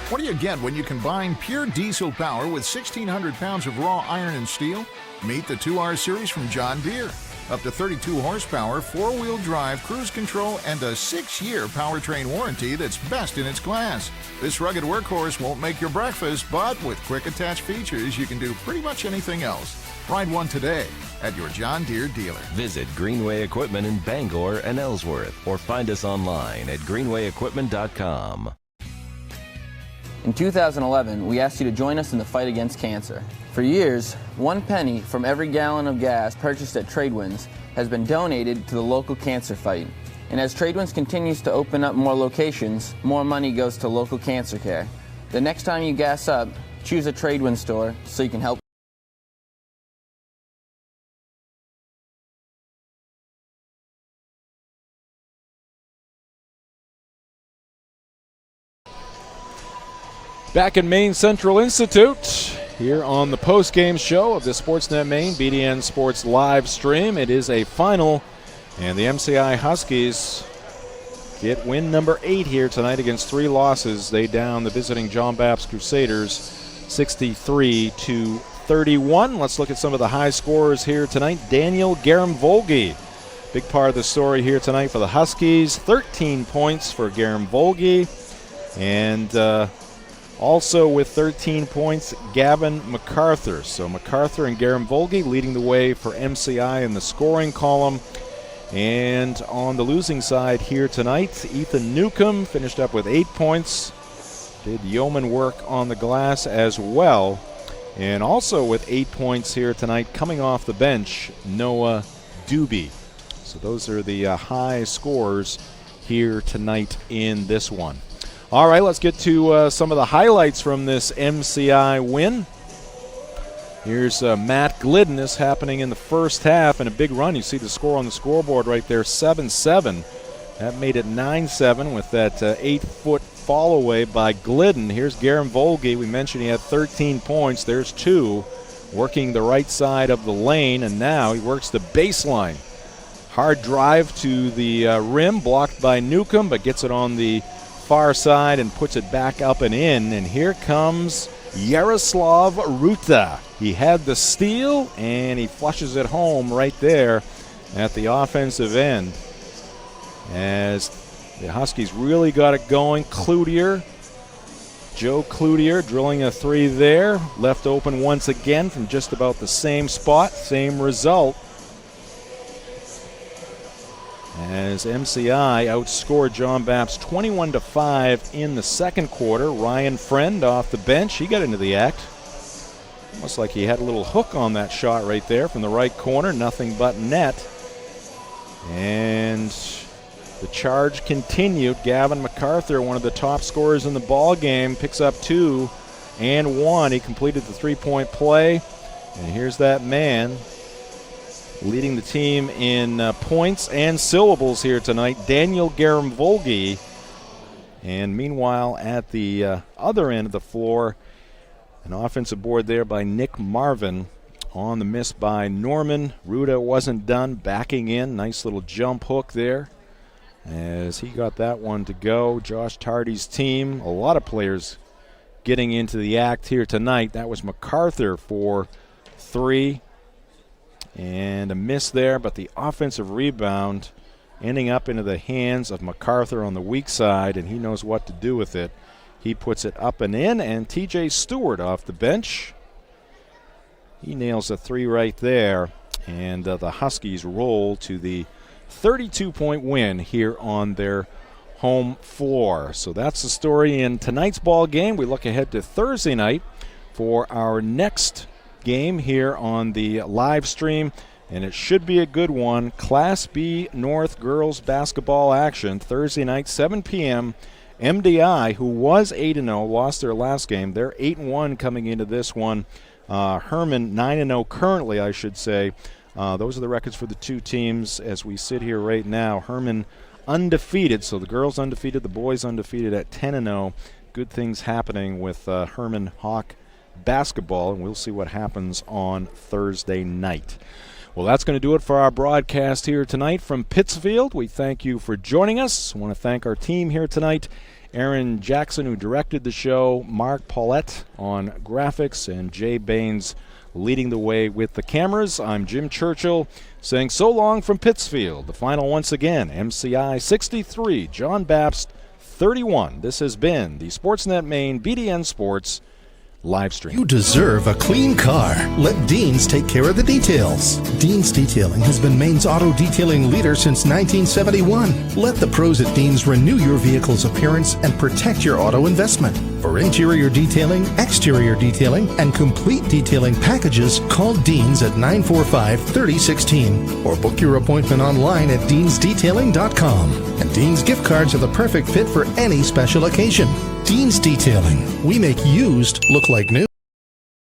What do you get when you combine pure diesel power with 1,600 pounds of raw iron and steel? Meet the 2R Series from John Deere. Up to 32 horsepower, 4-wheel drive, cruise control, and a 6-year powertrain warranty that's best in its class. This rugged workhorse won't make your breakfast, but with quick attach features, you can do pretty much anything else. Ride one today at your John Deere dealer. Visit Greenway Equipment in Bangor and Ellsworth, or find us online at greenwayequipment.com. In 2011, we asked you to join us in the fight against cancer. For years, 1 penny from every gallon of gas purchased at Tradewinds has been donated to the local cancer fight. And as Tradewinds continues to open up more locations, more money goes to local cancer care. The next time you gas up, choose a Tradewinds store so you can help. Back in Maine Central Institute, here on the post-game show of the Sportsnet Maine BDN Sports live stream. It is a final, and the MCI Huskies get win number 8 here tonight against 3 losses. They down the visiting John Baps Crusaders 63-31. Let's look at some of the high scorers here tonight. Daniel Garam-Volge, big part of the story here tonight for the Huskies. 13 points for Garam-Volge, and also with 13 points, Gavin MacArthur. So MacArthur and Garam-Volge leading the way for MCI in the scoring column. And on the losing side here tonight, Ethan Newcomb finished up with 8 points. Did yeoman work on the glass as well. And also with 8 points here tonight, coming off the bench, Noah Doobie. So those are the high scores here tonight in this one. All right, let's get to some of the highlights from this MCI win. Here's Matt Glidden. This happening in the first half, and a big run. You see the score on the scoreboard right there, 7-7. That made it 9-7 with that 8-foot fall away by Glidden. Here's Garam-Volge. We mentioned he had 13 points. There's 2, working the right side of the lane, and now he works the baseline. Hard drive to the rim, blocked by Newcomb, but gets it on the far side and puts it back up and in. And here comes Yaroslav Ruta. He had the steal, and he flushes it home right there at the offensive end. as the Huskies really got it going. Joe Cloutier drilling a three there. Left open once again from just about the same spot, same result. As MCI outscored John Baptist 21-5 in the second quarter. Ryan Friend off the bench. He got into the act. Almost like he had a little hook on that shot right there from the right corner. Nothing but net. And the charge continued. Gavin MacArthur, one of the top scorers in the ball game, picks up 2 and 1. He completed the three-point play. And here's that man leading the team in points and syllables here tonight, Daniel Garamvolgi. And meanwhile, at the other end of the floor, an offensive board there by Nick Marvin on the miss by Norman. Ruda wasn't done, backing in. Nice little jump hook there as he got that one to go. Josh Tardy's team, a lot of players getting into the act here tonight. That was MacArthur for 3. And a miss there, but the offensive rebound ending up into the hands of MacArthur on the weak side, and he knows what to do with it. He puts it up and in, and TJ Stewart off the bench. He nails a 3 right there, and the Huskies roll to the 32-point win here on their home floor. So that's the story in tonight's ball game. We look ahead to Thursday night for our next game here on the live stream, and it should be a good one. Class B North girls basketball action Thursday night, 7 p.m. MDI, who was 8-0, lost their last game. They're 8-1 coming into this one. Herman 9-0 currently, I should say. Those are the records for the two teams as we sit here right now. Herman undefeated, so the girls undefeated, the boys undefeated at 10-0. Good things happening with Herman Hawk basketball, and we'll see what happens on Thursday night. Well, that's going to do it for our broadcast here tonight from Pittsfield. We thank you for joining us. I want to thank our team here tonight. Aaron Jackson, who directed the show, Mark Paulette on graphics, and Jay Baines leading the way with the cameras. I'm Jim Churchill saying so long from Pittsfield. The final once again, MCI 63, John Baptist 31. This has been the Sportsnet Maine BDN Sports live stream. You deserve a clean car. Let Dean's take care of the details. Dean's Detailing has been Maine's auto detailing leader since 1971. Let the pros at Dean's renew your vehicle's appearance and protect your auto investment. For interior detailing, exterior detailing, and complete detailing packages, call Dean's at 945-3016 or book your appointment online at deansdetailing.com. And Dean's gift cards are the perfect fit for any special occasion. Dean's Detailing. We make used look like new.